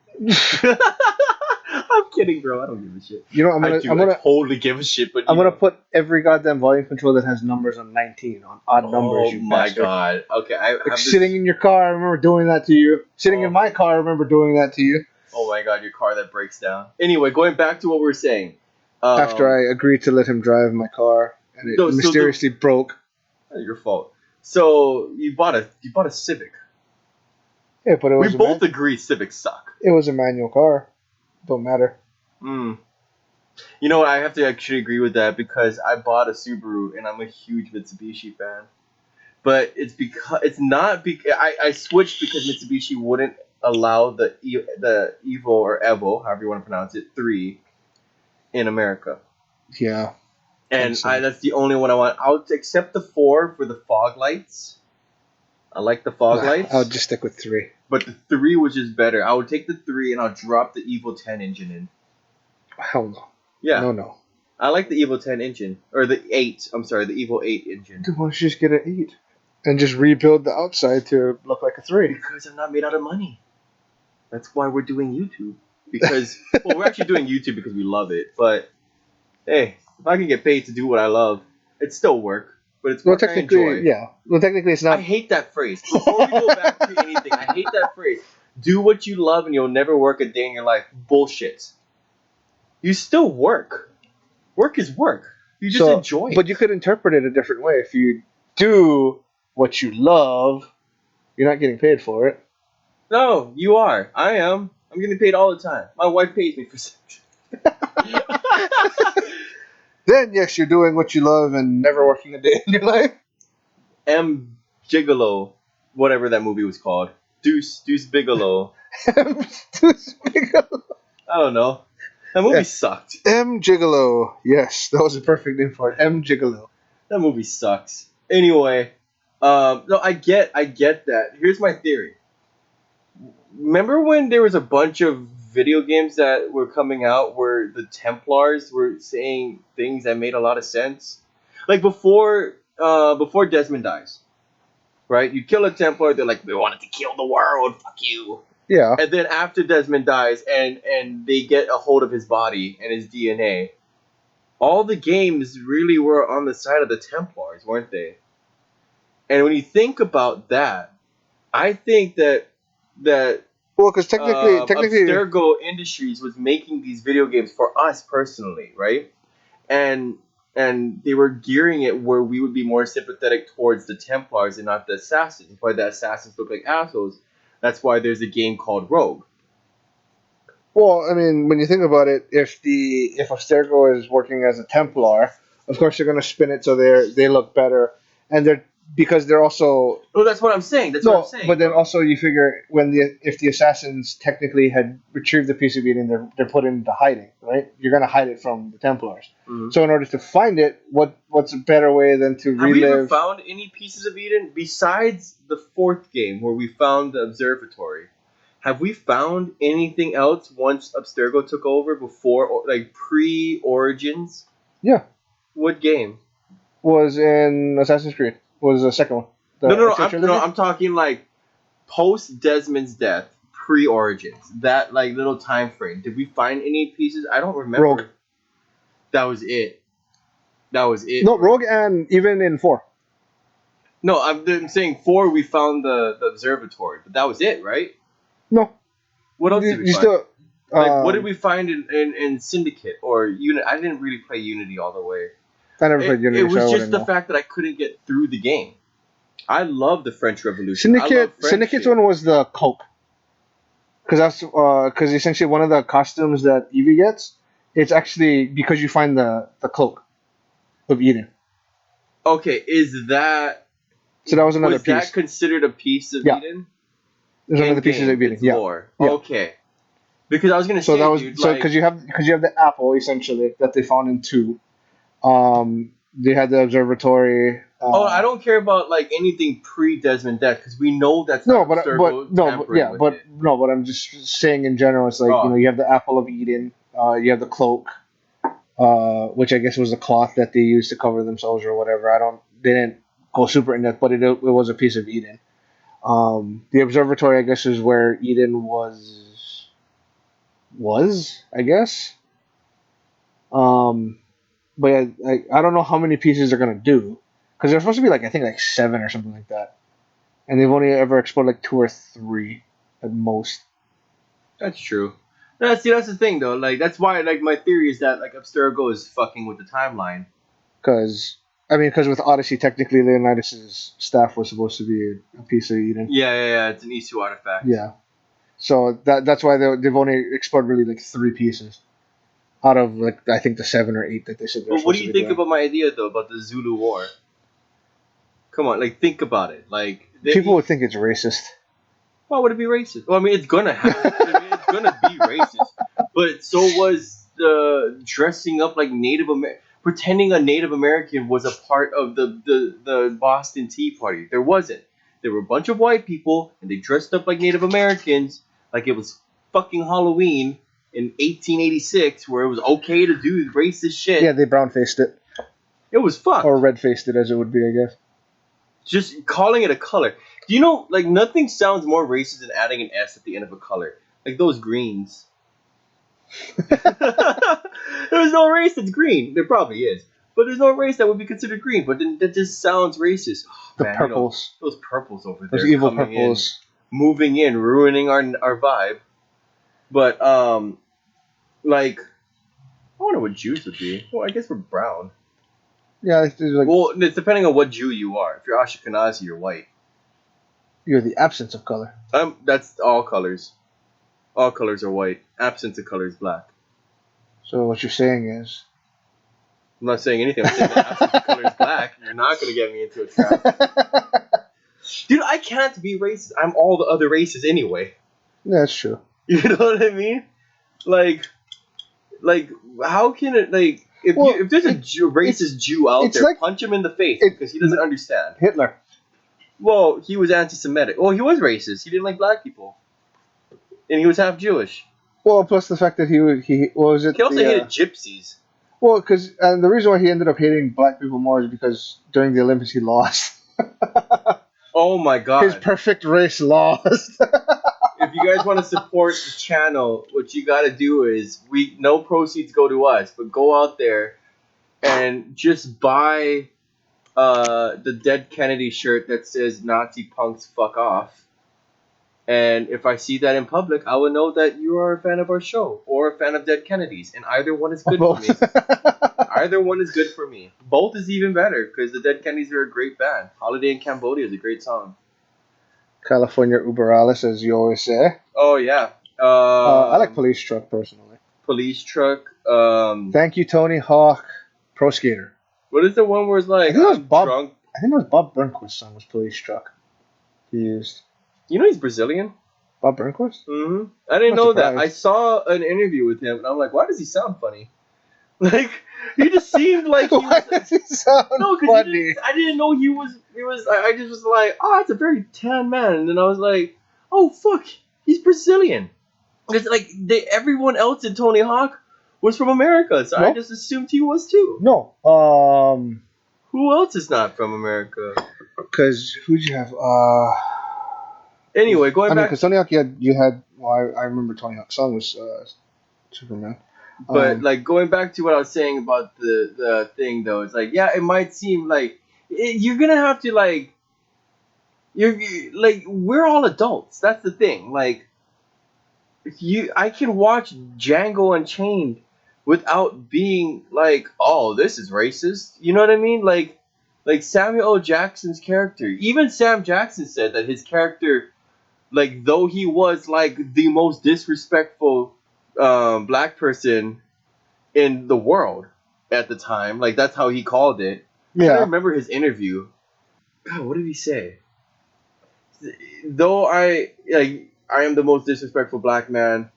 I'm kidding, bro. I don't give a shit. I'm gonna totally give a shit, but I'm gonna put every goddamn volume control that has numbers on 19 on odd numbers. Oh my god. Okay, sitting in your car, I remember doing that to you. Sitting in my car, I remember doing that to you. Oh my god, your car that breaks down. Anyway, going back to what we were saying. After I agreed to let him drive my car, and it mysteriously broke. Your fault. So you bought a Civic. Yeah, but we both agree Civics suck. It was a manual car. Don't matter. You know what? I have to actually agree with that because I bought a Subaru and I'm a huge Mitsubishi fan. But it's I switched because Mitsubishi wouldn't allow the Evo or Evo, however you want to pronounce it, 3 in America. Yeah. And that's the only one I want. I'll accept the 4 for the fog lights. I like the fog lights. I'll just stick with 3. But the 3 was just better. I would take the 3 and I'll drop the Evo 10 engine in. Hell no. Yeah. No. I like the Evo 10 engine. Or the 8. I'm sorry, the Evo 8 engine. Dude, why don't you just get an 8? And just rebuild the outside to look like a 3? Because I'm not made out of money. That's why we're doing YouTube. because well, we're actually doing YouTube because we love it. But hey, if I can get paid to do what I love, it's still work, but it's Well, work I technically, enjoy. yeah. Well, technically, it's I not. hate that phrase. Before we go back to anything, I hate that phrase. Do what you love and you'll never work a day in your life. Bullshit. You still work. Work is work. You just So, enjoy but it. you could interpret it a different way. If you do what you love, you're not getting paid for it. No, you are. I am. I'm getting paid all the time. My wife pays me for sex. Then, yes, you're doing what you love and never working a day in your life. M. Gigolo, whatever that movie was called. Deuce Bigelow. I don't know. That movie Yeah. sucked. M. Gigolo. Yes, that was a perfect name for it. M. Gigolo. That movie sucks. Anyway, no, I get that. Here's my theory. Remember when there was a bunch of video games that were coming out where the Templars were saying things that made a lot of sense? Like before Desmond dies, right? You kill a Templar, they're like, we wanted to kill the world, fuck you. Yeah. And then after Desmond dies and they get a hold of his body and his DNA, all the games really were on the side of the Templars, weren't they? And when you think about that, I think that Well, because technically, Abstergo Industries was making these video games for us personally, right? And they were gearing it where we would be more sympathetic towards the Templars and not the Assassins. That's why the Assassins look like assholes. That's why there's a game called Rogue. well, I mean, when you think about it, if Abstergo is working as a Templar, of course they're going to spin it so they look better, and because they're also Well, that's what I'm saying. That's what I'm no, saying. but then also you figure if the assassins technically had retrieved the piece of Eden, they're put into hiding, right? You're going to hide it from the Templars. Mhm. So in order to find it, what's a better way than to Have we ever relive? found any pieces of Eden besides the fourth game where we found the observatory? Have we found anything else once Abstergo took over before, like pre-Origins? Yeah, What game? was in Assassin's Creed. Was the second one. The No. Extra Trilogy? I'm talking like post Desmond's death, pre-Origins. That like little time frame. Did we find any pieces? I don't remember. Rogue. That was it. That was it. No, Rogue, and even in 4. No, I'm saying 4. We found the observatory, but that was it, right? No, What else did we you find? still. Like, what did we find in Syndicate or Unity? I didn't really play Unity all the way. I never played Unity. It was so I just wouldn't the know. fact that I couldn't get through the game. I love the French Revolution. Syndicate's one was the cloak, because essentially one of the costumes that Evie gets, it's actually because you find the cloak of Eden. Okay, is that So that was another was piece. that considered a piece of Yeah. Eden? There's one of the In-game, pieces of Eden. it's Yeah. lore. Yeah. Okay. Because I was gonna So say, that was dude, so like, because you have the apple essentially that they found in 2. They had the observatory. oh, I don't care about like anything pre Desmond death because we know that's No, not but Abstergo no, but tampering yeah, with but it. no, but I'm just saying in general, it's like Oh. you have the apple of Eden, you have the cloak, which I guess was the cloth that they used to cover themselves or whatever. They didn't go super in depth, but it was a piece of Eden. The observatory, I guess, is where Eden was I guess. But yeah, I don't know how many pieces they're gonna do because there's supposed to be like I think like 7 or something like that, and they've only ever explored like 2 or 3 at most. That's true. No, see, that's the thing though. Like, that's why, like, my theory is that like Abstergo is fucking with the timeline. Because with Odyssey, technically Leonidas' staff was supposed to be a piece of Eden. Yeah. It's an Isu artifact. Yeah. So that's why they've only explored really like 3 pieces out of like I think the 7 or 8 that they said. But what do you think about my idea though about the Zulu War? Come on, like, think about it. Like, People would think it's racist. Why would it be racist? Well, I mean, it's gonna happen. I mean, it's gonna be racist. But so was dressing up like pretending a Native American was a part of the Boston Tea Party. There wasn't. There were a bunch of white people, and they dressed up like Native Americans, like it was fucking Halloween in 1886, where it was okay to do racist shit. Yeah, they brown faced it It was fucked. or red faced it as it would be, I guess. Just calling it a color. Do you know, like, nothing sounds more racist than adding an S at the end of a color. Like those greens. There's no race that's green. There probably is, but there's no race that would be considered green. But then that just sounds racist. Oh, The man, purples. those purples over Those there, evil coming purples. in, moving in, ruining our vibe. But like I wonder what Jews would be. Well, I guess we're brown. Yeah, it's like Well, it's depending on what Jew you are. If you're Ashkenazi, you're white. you're the absence of color. That's all colors. All colors are white. Absence of color is black. So what you're saying is, I'm not saying anything. I'm saying that absence of color is black. You're not gonna get me into a trap, dude. I can't be racist. I'm all the other races anyway. yeah, that's true. You know what I mean? Like how can it like if there's a racist Jew out there, like, punch him in the face because he doesn't understand. Hitler. Well, he was anti-Semitic. Well, he was racist. He didn't like black people, and he was half Jewish. Well, plus the fact that he what was it? He also hated gypsies. Well, because the reason why he ended up hating black people more is because during the Olympics he lost. Oh my god! His perfect race lost. If you guys want to support the channel, what you got to do is no proceeds go to us, but go out there and just buy the Dead Kennedy shirt that says Nazi punks fuck off. And if I see that in public, I will know that you are a fan of our show or a fan of Dead Kennedys, and either one is good for me. Either one is good for me. Both is even better because the Dead Kennedys are a great band. Holiday in Cambodia is a great song. California Uber Alice, as you always say. Oh yeah. I like Police Truck personally. Police Truck. Thank you, Tony Hawk. Pro Skater. What is the one where it's like I think it was Bob. drunk? I think it was Bob Burnquist's song was Police Truck. He used. You know he's Brazilian. Bob Burnquist? Mm-hmm. I didn't Not know that. surprised. I saw an interview with him, and I'm like, why does he sound funny? Like he just seemed like he Why was. does he sound No, funny? I didn't know he was. I just was like, oh, that's a very tan man, and then I was like, oh fuck, he's Brazilian. It's like everyone else in Tony Hawk was from America, so I No. just assumed he was too. No. Who else is not from America? Because who'd you have? Anyway, going back. because Tony Hawk, you had. Well, I remember Tony Hawk's song was Superman. But like going back to what I was saying about the thing though, it's like yeah, it might seem like you're gonna have to like we're all adults. That's the thing. Like I can watch Django Unchained without being like, oh, this is racist. You know what I mean? Like Samuel L. Jackson's character. Even Sam Jackson said that his character, like though he was like the most disrespectful black person in the world at the time. Like that's how he called it. Yeah. I remember his interview. God, what did he say? Though I am the most disrespectful black man,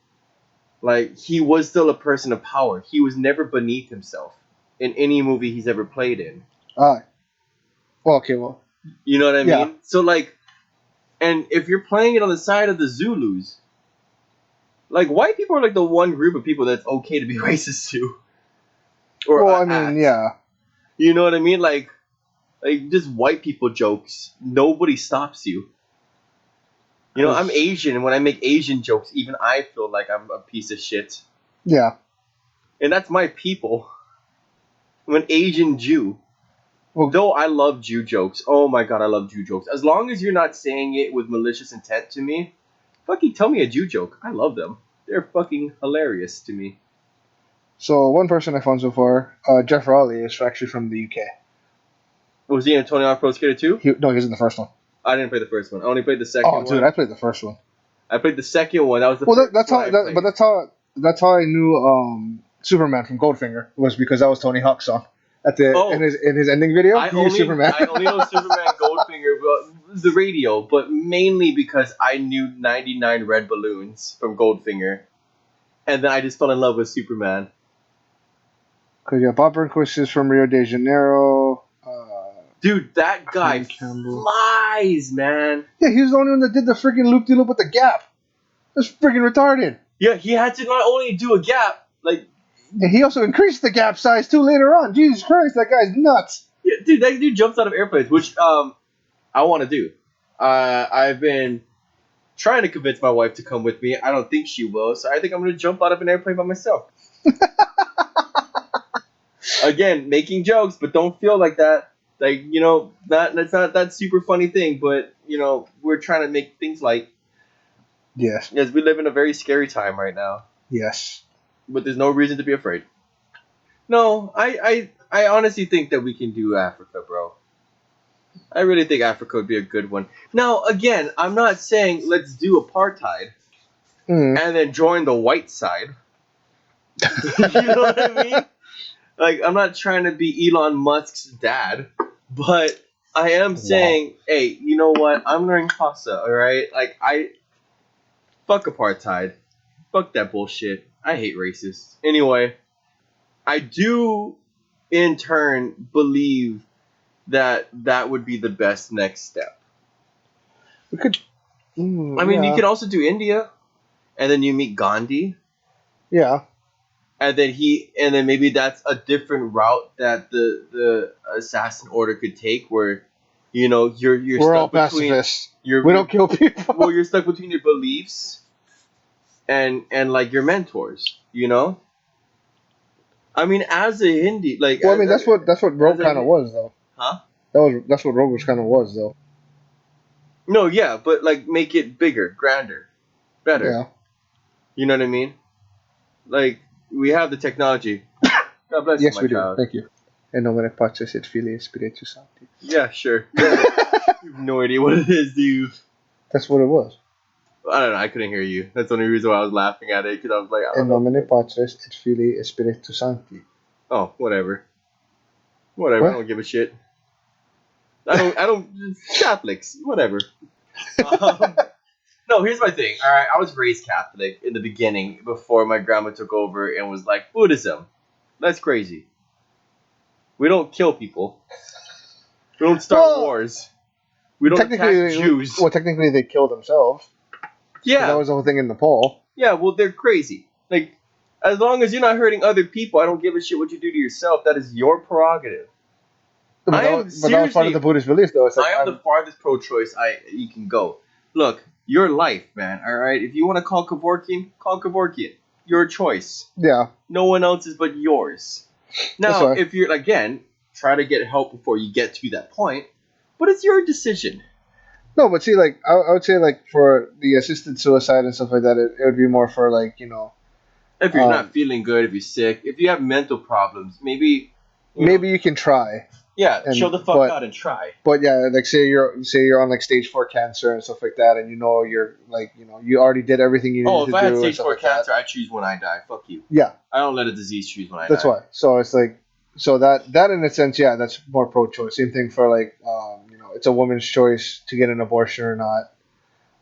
like he was still a person of power. He was never beneath himself in any movie he's ever played in. Well, okay, well. You know what I Yeah. mean? So like, and if you're playing it on the side of the Zulus, like white people are like the one group of people that's okay to be racist to. Or Well, I mean, yeah. You know what I mean? Like just white people jokes. Nobody stops you. You know, I'm Asian, and when I make Asian jokes, even I feel like I'm a piece of shit. Yeah. And that's my people. I'm an Asian Jew. Well, Though I love Jew jokes. Oh my god, I love Jew jokes. As long as you're not saying it with malicious intent to me, fucking tell me a Jew joke. I love them. They're fucking hilarious to me. so one person I found so far, Jeff Raleigh, is actually from the UK. Was he in Tony Hawk Pro Skater 2? He was in the first one. I didn't play the first one. I only played the second one. Oh, dude, I played the first one. I played the second one. That was the Well, first that's one how. I played. But that's how I knew Superman from Goldfinger was because that was Tony Hawk's song at the in his ending video. I only know Superman Goldfinger, but the radio, but mainly because I knew 99 Red Balloons from Goldfinger, and then I just fell in love with Superman. Because yeah, Bob Burnquist is from Rio de Janeiro. Dude, that guy Campbell. flies, man. Yeah, he was the only one that did the freaking loop-de-loop with the gap. That's freaking retarded. Yeah, he had to not only do a gap, like... And he also increased the gap size, too, later on. Jesus Christ, that guy's nuts. Yeah, dude, that dude jumps out of airplanes, which I want to do. I've been trying to convince my wife to come with me. I don't think she will, so I think I'm gonna jump out of an airplane by myself. Again, making jokes, but don't feel like that. Like, that's not that super funny thing, but we're trying to make things light. Yes. Yes, we live in a very scary time right now, Yes. but there's no reason to be afraid. No, I honestly think that we can do Africa, bro. I really think Africa would be a good one. Now, again, I'm not saying let's do apartheid Mm. and then join the white side. You know what I mean? Like, I'm not trying to be Elon Musk's dad, but I am saying, hey, you know what? I'm learning Hausa, alright? Like, fuck apartheid. Fuck that bullshit. I hate racists. Anyway, I do, in turn, believe that would be the best next step. We could. I mean, you could also do India, and then you meet Gandhi. Yeah. And then maybe that's a different route that the assassin order could take, where you're We're all stuck between pacifists. We don't kill people. well, you're stuck between your beliefs and like your mentors. I mean, as a Hindi, like, Well, I mean, that's what Rogue kind of was, though. Huh? That's what Rogue kind of was, though. No, yeah, but like make it bigger, grander, better. Yeah. You know what I mean? Like, we have the technology. God bless Yes, you, my we child. do. Thank you. En nomine Patris et Filii et Spiritus Sancti. Yeah, sure. You have no idea what it is, do you? That's what it was. I don't know. I couldn't hear you. That's the only reason why I was laughing at it, because I was like, I don't En know. nomine Patris et Filii et Spiritus Sancti. Oh, whatever. Whatever. What? I don't give a shit. I don't. Catholics. Whatever. No, here's my thing. All right, I was raised Catholic in the beginning before my grandma took over and was like, Buddhism. That's crazy. We don't kill people. We don't start wars. We don't attack Jews. Well, technically, they killed themselves. Yeah. That was the whole thing in Nepal. Yeah, well, they're crazy. Like, as long as you're not hurting other people, I don't give a shit what you do to yourself. That is your prerogative. But that was part of the Buddhist belief, though. It's like, I am the farthest pro-choice you can go. Look, your life, man, all right? If you want to call Kevorkian, call Kevorkian. Your choice. Yeah. No one else's but yours. Now, if you're, again, try to get help before you get to that point, but it's your decision. No, but see, like, I would say, like, for the assisted suicide and stuff like that, it would be more for, like, if you're not feeling good, if you're sick, if you have mental problems, maybe you can try. Yeah, chill the fuck out and try. But yeah, like say you're on like stage 4 cancer and stuff like that, and you're like you already did everything you needed to do. Oh, if I had stage 4 cancer, I choose when I die. Fuck you. Yeah. I don't let a disease choose when I die. That's why. So it's like that in a sense, yeah, that's more pro-choice. Same thing for like it's a woman's choice to get an abortion or not.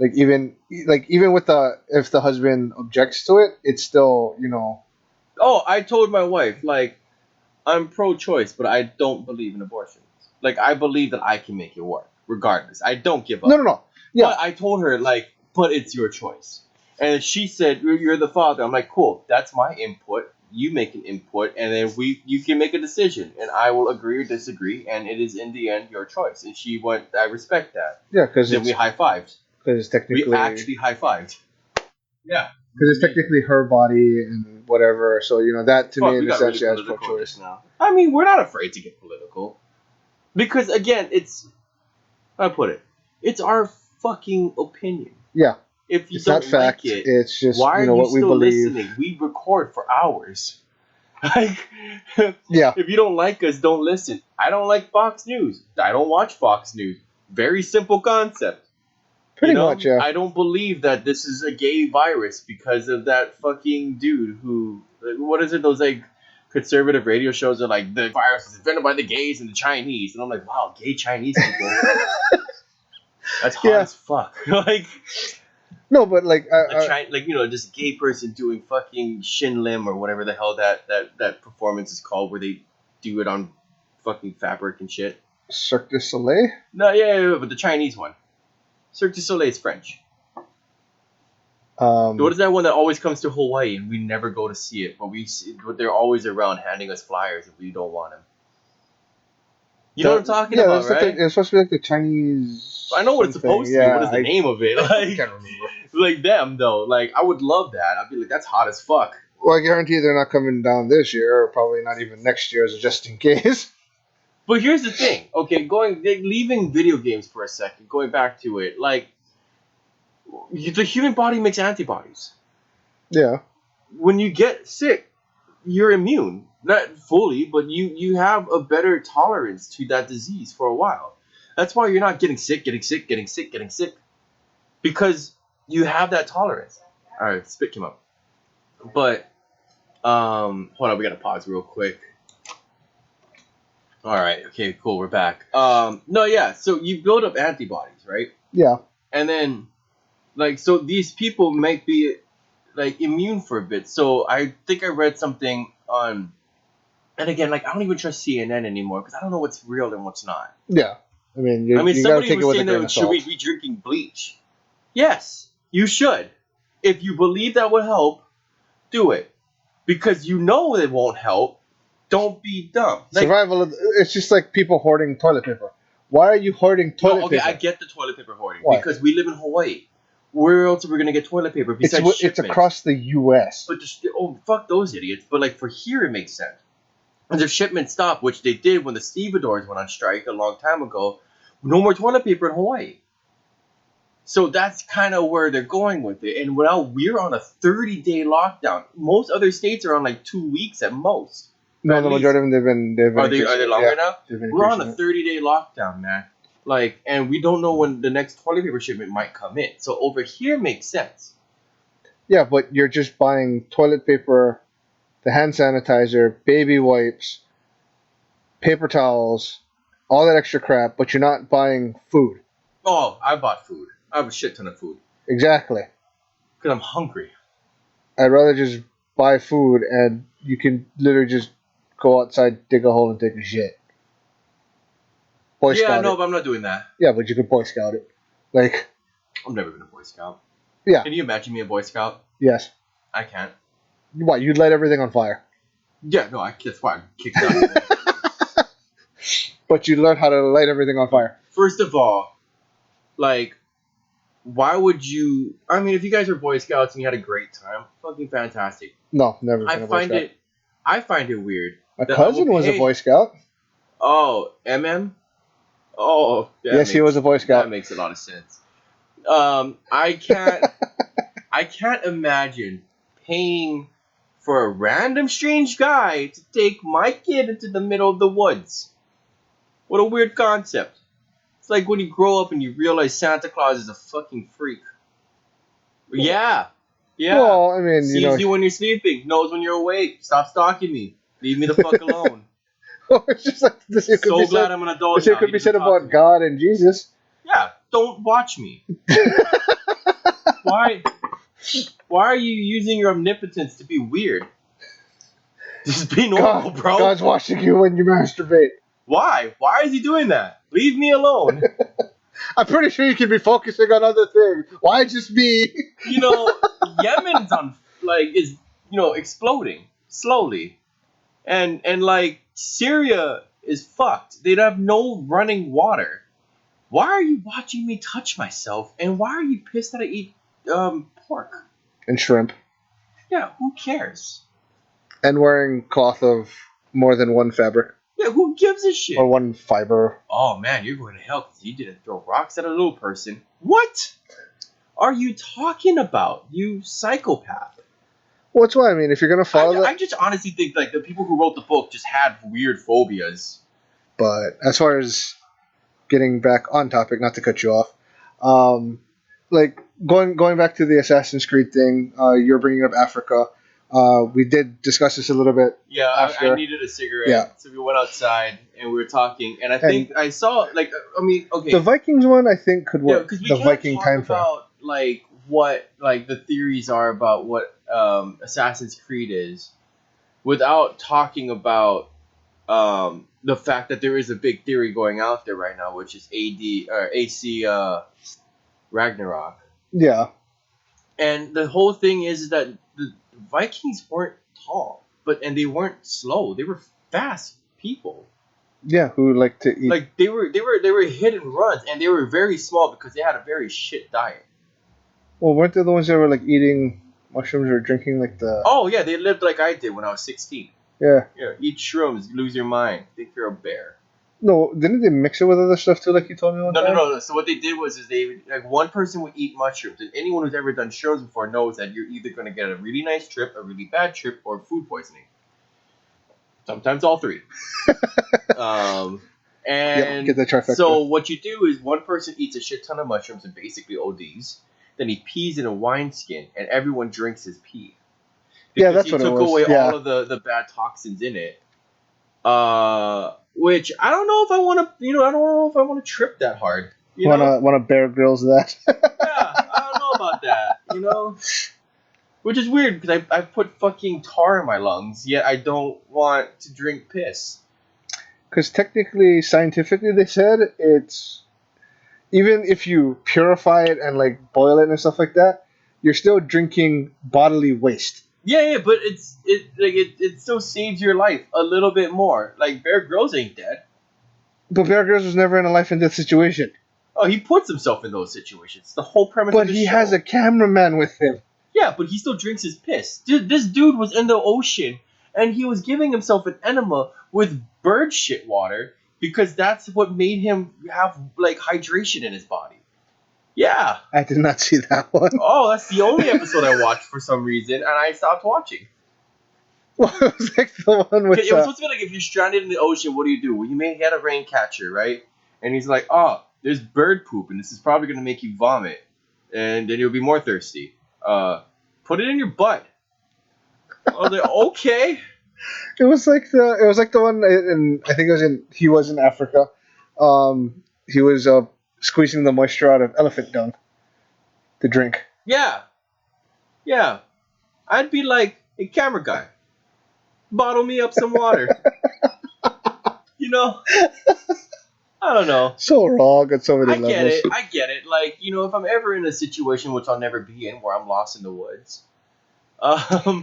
Like even with if the husband objects to it, it's still Oh, I told my wife, like, I'm pro-choice, but I don't believe in abortions. Like, I believe that I can make it work, regardless. I don't give up. No. Yeah. But I told her, like, but it's your choice. And she said, you're the father. I'm like, cool, that's my input. You make an input, and then you can make a decision. And I will agree or disagree, and it is, in the end, your choice. And she went, I respect that. Yeah, because then we high-fived. Because it's technically... We actually high-fived. Yeah. Because it's technically her body and whatever, so that to me in a sense is pro-choice now. I mean, we're not afraid to get political, because again, it's our fucking opinion. Yeah. If you it's don't not fact, like it, it's just why are you what still we believe. listening? We record for hours. Like, yeah. If you don't like us, don't listen. I don't like Fox News. I don't watch Fox News. Very simple concept. Pretty much, yeah. I don't believe that this is a gay virus because of that fucking dude who... What is it? Those, like, conservative radio shows are like, the virus is invented by the gays and the Chinese. And I'm like, wow, gay Chinese people. That's hot as fuck. Like... No, but, like... just a gay person doing fucking Shin Lim or whatever the hell that performance is called, where they do it on fucking fabric and shit. Cirque du Soleil? No, yeah, but the Chinese one. Cirque du Soleil is French. What is that one that always comes to Hawaii and we never go to see it, but they're always around handing us flyers if we don't want them? You know what I'm talking yeah, about, that's right? it's supposed to be like the Chinese. I know what it's something. supposed to be. What is the name of it? I Like, can't remember. like them though. Like I would love that. I'd be like, that's hot as fuck. Well, I guarantee they're not coming down this year, or probably not even next year, as just in case. But here's the thing. Okay, leaving video games for a second, going back to it, like the human body makes antibodies. Yeah. When you get sick, you're immune. Not fully, but you have a better tolerance to that disease for a while. That's why you're not getting sick, because you have that tolerance. All right, spit came up. But hold on, we gotta pause real quick. All right, okay, cool, we're back. No, yeah, so you build up antibodies, right? Yeah. And then, like, so these people might be like immune for a bit. So I think I read something on, and again, like I don't even trust CNN anymore because I don't know what's real and what's not. Yeah. I mean, you gotta somebody take it was with a saying grain that of should salt. we be drinking bleach? Yes, you should. If you believe that would help, do it. Because you know it won't help. Don't be dumb. Like, Survival. It's just like people hoarding toilet paper. Why are you hoarding toilet okay, paper? I get the toilet paper hoarding Why? because we live in Hawaii. Where else are we gonna get toilet paper besides It's shipments? across the U.S. But fuck those idiots. But like for here, it makes sense. And if shipments stop, which they did when the stevedores went on strike a long time ago, no more toilet paper in Hawaii. So that's kind of where they're going with it. And now we're on a 30-day lockdown. Most other states are on like 2 weeks at most. No, At the least. majority of them they've been. Are they longer now? They've been We're on a increasing it. 30-day lockdown, man. Like, and we don't know when the next toilet paper shipment might come in. So over here makes sense. Yeah, but you're just buying toilet paper, the hand sanitizer, baby wipes, paper towels, all that extra crap, but you're not buying food. Oh, I bought food. I have a shit ton of food Exactly. because I'm hungry. I'd rather just buy food and you can literally just go outside, dig a hole, and take a shit. Boy Scout No, it. but I'm not doing that. Yeah, but you could Boy Scout it. Like, I've never been a Boy Scout. yeah, Can you imagine me a Boy Scout? yes. I can't. What, you'd light everything on fire. Yeah, no, that's why I kicked out. But you learn how to light everything on fire. First of all, like, why would you? I mean, if you guys were Boy Scouts and you had a great time, fucking fantastic. No, never been a Boy Scout. I find it weird. My that cousin was a Boy Scout. Oh, Oh, Yes, he was a Boy Scout. That makes a lot of sense. I can't imagine paying for a random strange guy to take my kid into the middle of the woods. What a weird concept. It's like when you grow up and you realize Santa Claus is a fucking freak. Yeah. Well, I mean, Sees you when you're sleeping, knows when you're awake. Stop stalking me. Leave me the fuck alone. it's just like the same could So be glad said. I'm an adult. The same now. could You be just said talk to about me. God and Jesus. Yeah, don't watch me. Why are you using your omnipotence to be weird? Just be normal, bro. God's watching you when you masturbate. Why? Why is he doing that? Leave me alone. I'm pretty sure you could be focusing on other things. Why just me? You know, Yemen's is exploding slowly, and like Syria is fucked. They'd have no running water. Why are you watching me touch myself? And why are you pissed that I eat pork? And shrimp. Yeah, who cares? And wearing cloth of more than one fabric. Yeah, who gives a shit? Or one fiber. Oh man, you're going to hell because you didn't throw rocks at a little person. What are you talking about, you psychopath? Well, that's why, I mean, if you're going to follow I just honestly think like the people who wrote the book just had weird phobias. But as far as getting back on topic, not to cut you off, like going back to the Assassin's Creed thing, you're bringing up Africa. We did discuss this a little bit. Yeah, after. I needed a cigarette, Yeah. so we went outside and we were talking, and I think I saw like okay, The Vikings one, I think, could yeah, work. because we The can't Viking talk time frame. about like what like the theories are about what Assassin's Creed is, without talking about the fact that there is a big theory going out there right now, which is AC Ragnarok. Yeah. And the whole thing is that the Vikings weren't tall, and they weren't slow. They were fast people. Yeah, who like to eat. Like they were hit and runs, and they were very small because they had a very shit diet. Well, weren't they the ones that were like eating mushrooms or drinking like the? Oh yeah, they lived like I did when I was 16. Yeah. Yeah, eat shrooms, lose your mind, think you're a bear. No, didn't they mix it with other stuff too? Like you told me one No, no, time. no, no. So what they did was is they like one person would eat mushrooms, and anyone who's ever done shrooms before knows that you're either going to get a really nice trip, a really bad trip, or food poisoning. Sometimes all three. Um, Yep, get and the trifecta. so what you do is one person eats a shit ton of mushrooms and basically ODs. Then he pees in a wineskin, and everyone drinks his pee Yeah, because that's he what it took was. away Yeah. all of the bad toxins in it. Which I don't know if I want to, I don't know if I want to trip that hard. You know? Wanna Bear Grylls that? Yeah, I don't know about that. Which is weird because I put fucking tar in my lungs, yet I don't want to drink piss. Because technically, scientifically, they said it's even if you purify it and like boil it and stuff like that, you're still drinking bodily waste. Yeah, but it still saves your life a little bit more. Like Bear Grylls ain't dead. But Bear Grylls was never in a life and death situation. Oh, he puts himself in those situations. The whole premise But of the he show. has a cameraman with him. Yeah, but he still drinks his piss. Dude, this dude was in the ocean and he was giving himself an enema with bird shit water because that's what made him have like hydration in his body. Yeah. I did not see that one. Oh, that's the only episode I watched for some reason, and I stopped watching. Well, it was like the one with. It was supposed to be like if you're stranded in the ocean, what do? Well, he had a rain catcher, right? And he's like, oh, there's bird poop, and this is probably gonna make you vomit, and then you'll be more thirsty. Put it in your butt. I was like, okay. It was like the one in I think he was in Africa. He was squeezing the moisture out of elephant dung to drink. Yeah. I'd be like, hey, camera guy, bottle me up some water. I don't know. So wrong at so many levels. I get it. Like, if I'm ever in a situation, which I'll never be in, where I'm lost in the woods, I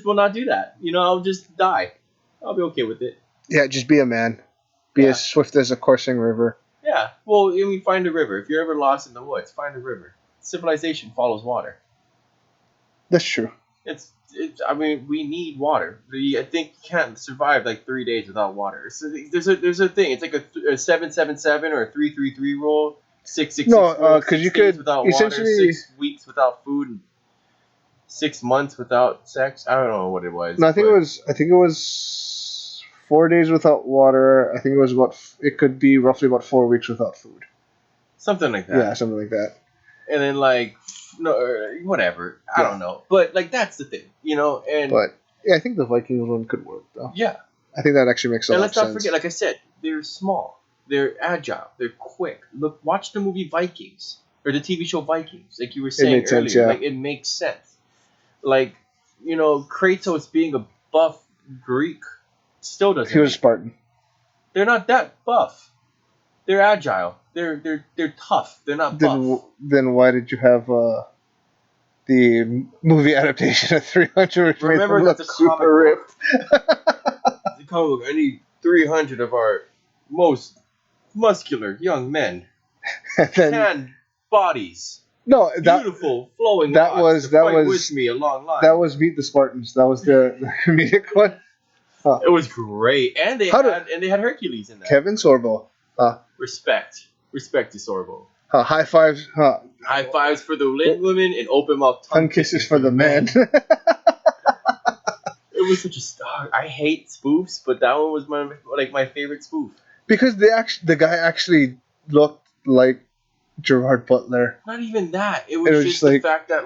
will not do that. I'll just die. I'll be okay with it. Yeah, just be a man. Be as swift as a coursing river. Yeah. Well, find a river. If you're ever lost in the woods, find a river. Civilization follows water. That's true. We need water. I think you can't survive like 3 days without water. So there's a thing. It's like a 7-7-7 or a 3-3-3 rule. 6-6-6 No, rule. because you 6 days could without essentially water, 6 weeks without food, and 6 months without sex. I don't know what it was. No, I think it was 4 days without water. I think it could be roughly about 4 weeks without food. Something like that. Yeah, something like that. And then whatever. I don't know. But that's the thing, and But yeah, I think the Vikings one could work though. yeah. I think that actually makes a lot of sense. And let's not forget, like I said, they're small, they're agile, they're quick. Look, watch the movie Vikings or the TV show Vikings, like you were saying makes earlier. sense, yeah. Like it makes sense. Like Kratos being a buff Greek still doesn't. He was Spartan. They're not that buff. They're agile. They're tough. They're not buff. Then why did you have the movie adaptation of 300? Which Remember, made them that's look a comic super ripped. The comic book. I need 300 of our most muscular young men. And then, Tan bodies. no, Beautiful, flowing that locks was- to that fight was- with me a long line. that was Meet the Spartans. That was the comedic one. It was great, and they had Hercules in that. Kevin Sorbo. Respect to Sorbo. High fives. High fives for the women and open mouth Tongue kisses for the men. It was such a star. I hate spoofs, but that one was my favorite spoof. Because the guy actually looked like Gerard Butler. Not even that. It was just the fact that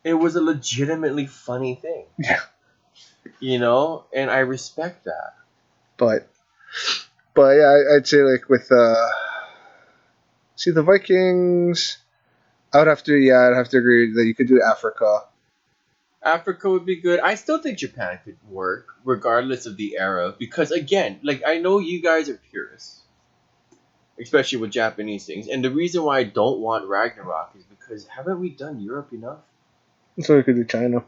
it was a legitimately funny thing. Yeah. And I respect that. But yeah, I'd say like with the Vikings, I'd have to agree that you could do Africa. Africa would be good. I still think Japan could work, regardless of the era, because again, I know you guys are purists, especially with Japanese things, and the reason why I don't want Ragnarok is because haven't we done Europe enough? So we could do China.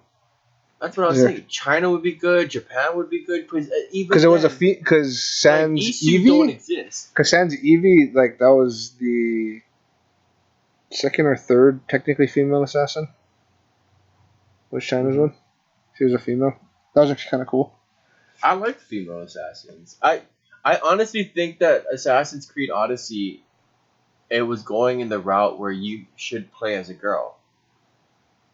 That's what I was Yeah. saying. China would be good. Japan would be good. Because even Because it was a then, because Sans these two don't Eevee, exist. because Sans Eevee, like that was the second or third technically female assassin. Was China's Mhm. one? She was a female. That was actually kind of cool. I like female assassins. I honestly think that Assassin's Creed Odyssey, it was going in the route where you should play as a girl.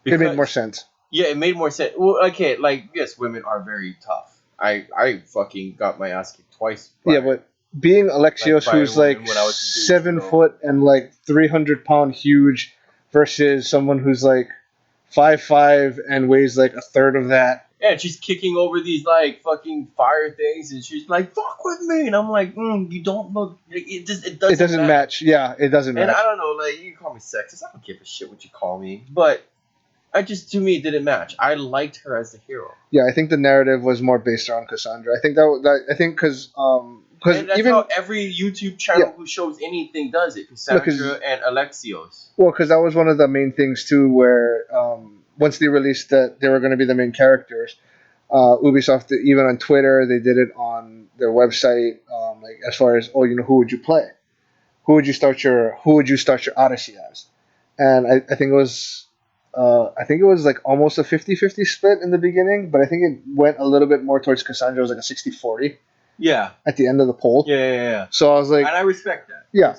It made more Because sense. yeah, it made more sense. Well, okay, like yes, women are very tough. I fucking got my ass kicked twice Yeah, but being Alexios, by a who's like woman when I was doing 7 foot and like 300 pound huge, versus someone who's like 5'5" and weighs like a third of that. Yeah, and she's kicking over these like fucking fire things, and she's like, "Fuck with me," and I'm like, "You don't look. It just it It doesn't doesn't match. Yeah, it doesn't And match. I don't know, like you can call me sexist. I don't give a shit what you call me, but to me it didn't match. I liked her as the hero, Yeah, I think the narrative was more based around Cassandra. I think I think because and that's even how every YouTube channel yeah, who shows anything does it. look, Cassandra and Alexios. well, because that was one of the main things too, where once they released that they were going to be the main characters, Ubisoft, even on Twitter, they did it on their website. Like as far as, oh, who would you play? Who would you start your Odyssey as? And I think it was like almost a 50-50 split in the beginning, but I think it went a little bit more towards Cassandra. It was like a 60-40 Yeah, at the end of the poll. yeah. So I was like, And I respect that. yeah,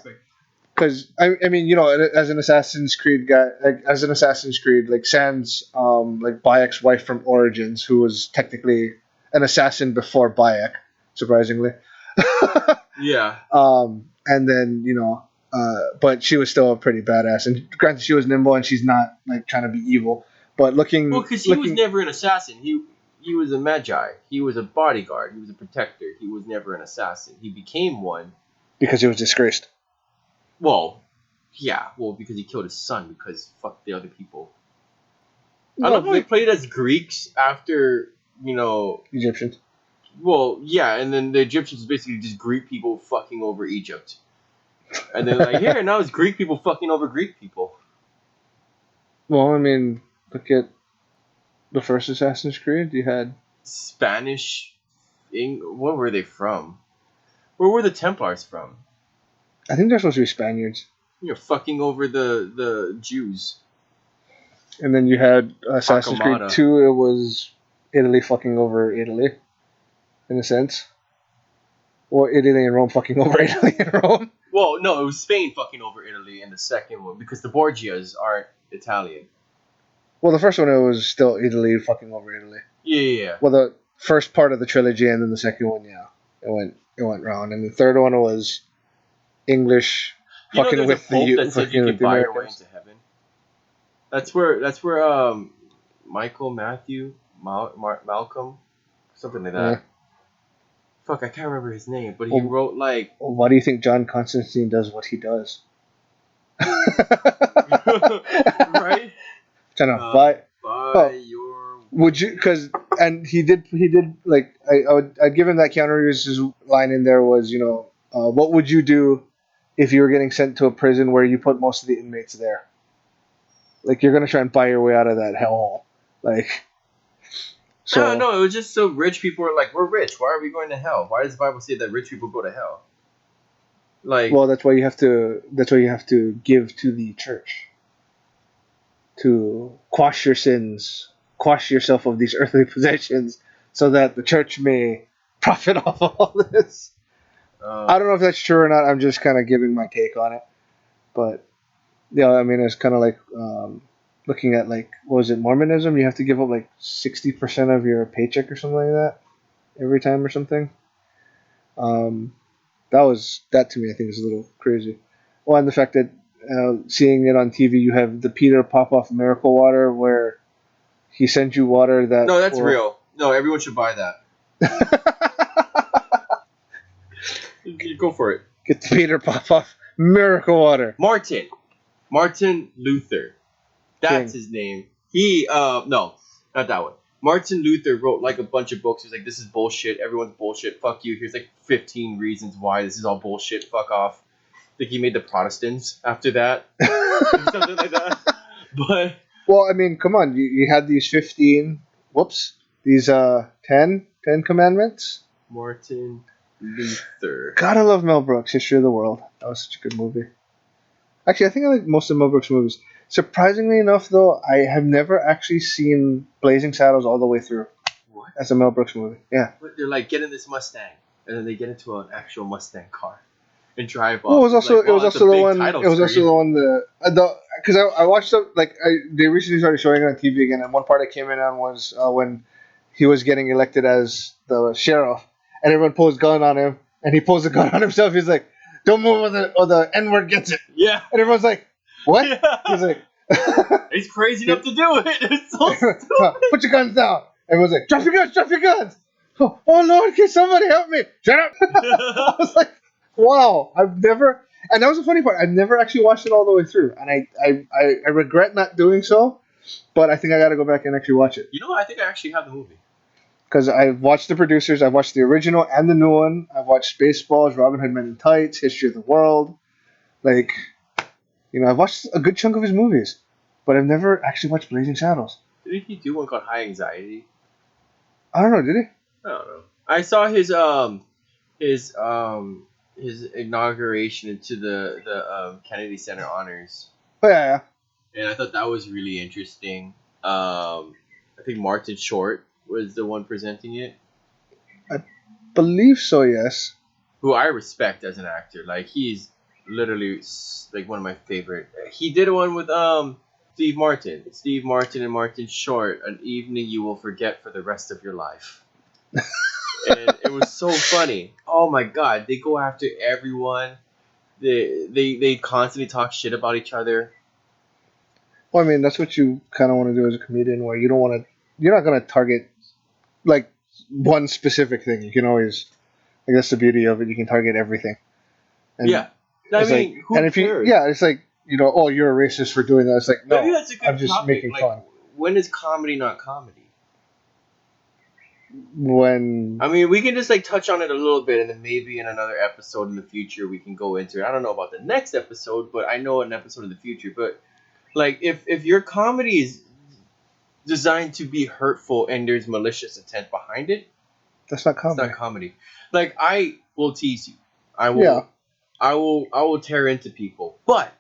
because I mean, as an Assassin's Creed guy, like as an Assassin's Creed, like Sans, like Bayek's wife from Origins, who was technically an assassin before Bayek, surprisingly. Yeah. And then but she was still a pretty badass. And granted, she was nimble and she's not like trying to be evil. But Well, because he was never an assassin. He was a magi. He was a bodyguard. He was a protector. He was never an assassin. He became one. because he was disgraced. Well, yeah. Well, because he killed his son. Because fuck the other people. I No, love how he played as Greeks after Egyptians. Well, yeah, and then the Egyptians basically just Greek people fucking over Egypt, and then like here now it's Greek people fucking over Greek people. Well, I mean, look at the first Assassin's Creed. You had Spanish, where were they from? Where were the Templars from? I think they're supposed to be Spaniards. You're fucking over the Jews. And then you had Assassin's Akamada. Creed 2. It was Italy fucking over Italy, in a sense. Or Italy and Rome fucking over Italy and Rome. Well, no, it was Spain fucking over Italy in the second one because the Borgias aren't Italian. Well, the first one, it was still Italy fucking over Italy. Yeah. Well, the first part of the trilogy, and then the second one, yeah, it went round. And the third one was English fucking There's with a pope the that said you can fucking with the buy your way Americans. into heaven. That's where Michael Matthew Malcolm something like that. Yeah. Fuck, I can't remember his name, but he wrote like. Well, why do you think John Constantine does what he does? Right? Trying to buy. Buy your. Would you? And he did like I'd give him that Keanu Reeves' line in there was what would you do if you were getting sent to a prison where you put most of the inmates there? Like you're gonna try and buy your way out of that hellhole, like. So No, it was just so rich people were like, we're rich. Why are we going to hell? Why does the Bible say that rich people go to hell? Like, well, that's why you have to give to the church to quash your sins, quash yourself of these earthly possessions, so that the church may profit off of all this. I don't know if that's true or not. I'm just kind of giving my take on it, but yeah, I mean, it's kind of like looking at like what was it, Mormonism? You have to give up like 60% of your paycheck or something like that every time or something. That to me, I think is a little crazy. Well, and the fact that seeing it on TV, you have the Peter Popoff miracle water where he sends you water that. no, that's real. No, everyone should buy that. Go for it. Get the Peter Popoff miracle water. Martin Luther. That's King. his name. He no, not that one. Martin Luther wrote like a bunch of books. He was like, this is bullshit. Everyone's bullshit. Fuck you. Here's like 15 reasons why this is all bullshit. Fuck off. I think he made the Protestants after that. Something like that. But well, I mean, come on. You had these 15 whoops, these 10 commandments. Martin Luther. God, I love Mel Brooks. History of the World. That was such a good movie. Actually, I think I like most of Mel Brooks movies. Surprisingly enough, though, I have never actually seen Blazing Saddles all the way through What? as a Mel Brooks movie. Yeah. But they're like, get in this Mustang, and then they get into an actual Mustang car and drive off. Well, it was It's also like, wow, that's a the big one. title It was also screen. the one the because I watched them they recently started showing it on TV again, and one part I came in on was when he was getting elected as the sheriff, and everyone pulls a gun on him, and he pulls a gun on himself. He's like, "Don't move, or the N word gets it," Yeah. and everyone's like, "What?" Yeah. He's like, He's crazy enough to do it. It's so stupid. "Put your guns down." Everyone's like, "Drop your guns! Drop your guns!" Oh Lord, can somebody help me? Shut up! I was like, wow, I've never, and that was the funny part. I've never actually watched it all the way through, and I regret not doing so. But I think I got to go back and actually watch it You know what? I think I actually have the movie. because I've watched the producers. I've watched the original and the new one. I've watched Spaceballs, Robin Hood Men in Tights, History of the World. Like, I've watched a good chunk of his movies, but I've never actually watched Blazing Saddles. Didn't he do one called High Anxiety? I don't know, did he? I don't know. I saw his inauguration into the Kennedy Center honors, Oh yeah. and I thought that was really interesting. I think Martin Short was the one presenting it, Believe so, yes. who I respect as an actor. Like he's literally like one of my favorite. He did one with Steve Martin and Martin Short, An Evening You Will Forget for the Rest of Your Life. And it was so funny. Oh my god, they go after everyone. They constantly talk shit about each other. Well, I mean, that's what you kind of want to do as a comedian, where you don't want to, you're not going to target like one specific thing. You can always, like, that's the beauty of it. You can target everything. And Yeah, I it's mean, like, who and if cares? you, yeah, it's like, oh, you're a racist for doing that. It's like, Maybe no, that's a good I'm just topic. making Like, fun. when is comedy not comedy? When I mean, we can just like touch on it a little bit, and then maybe in another episode in the future we can go into it. I don't know about the next episode, but I know an episode in the future. But like, if your comedy is designed to be hurtful and there's malicious intent behind it, that's not it's comedy. not comedy. Like I will tease you. I will. Yeah. I will tear into people, but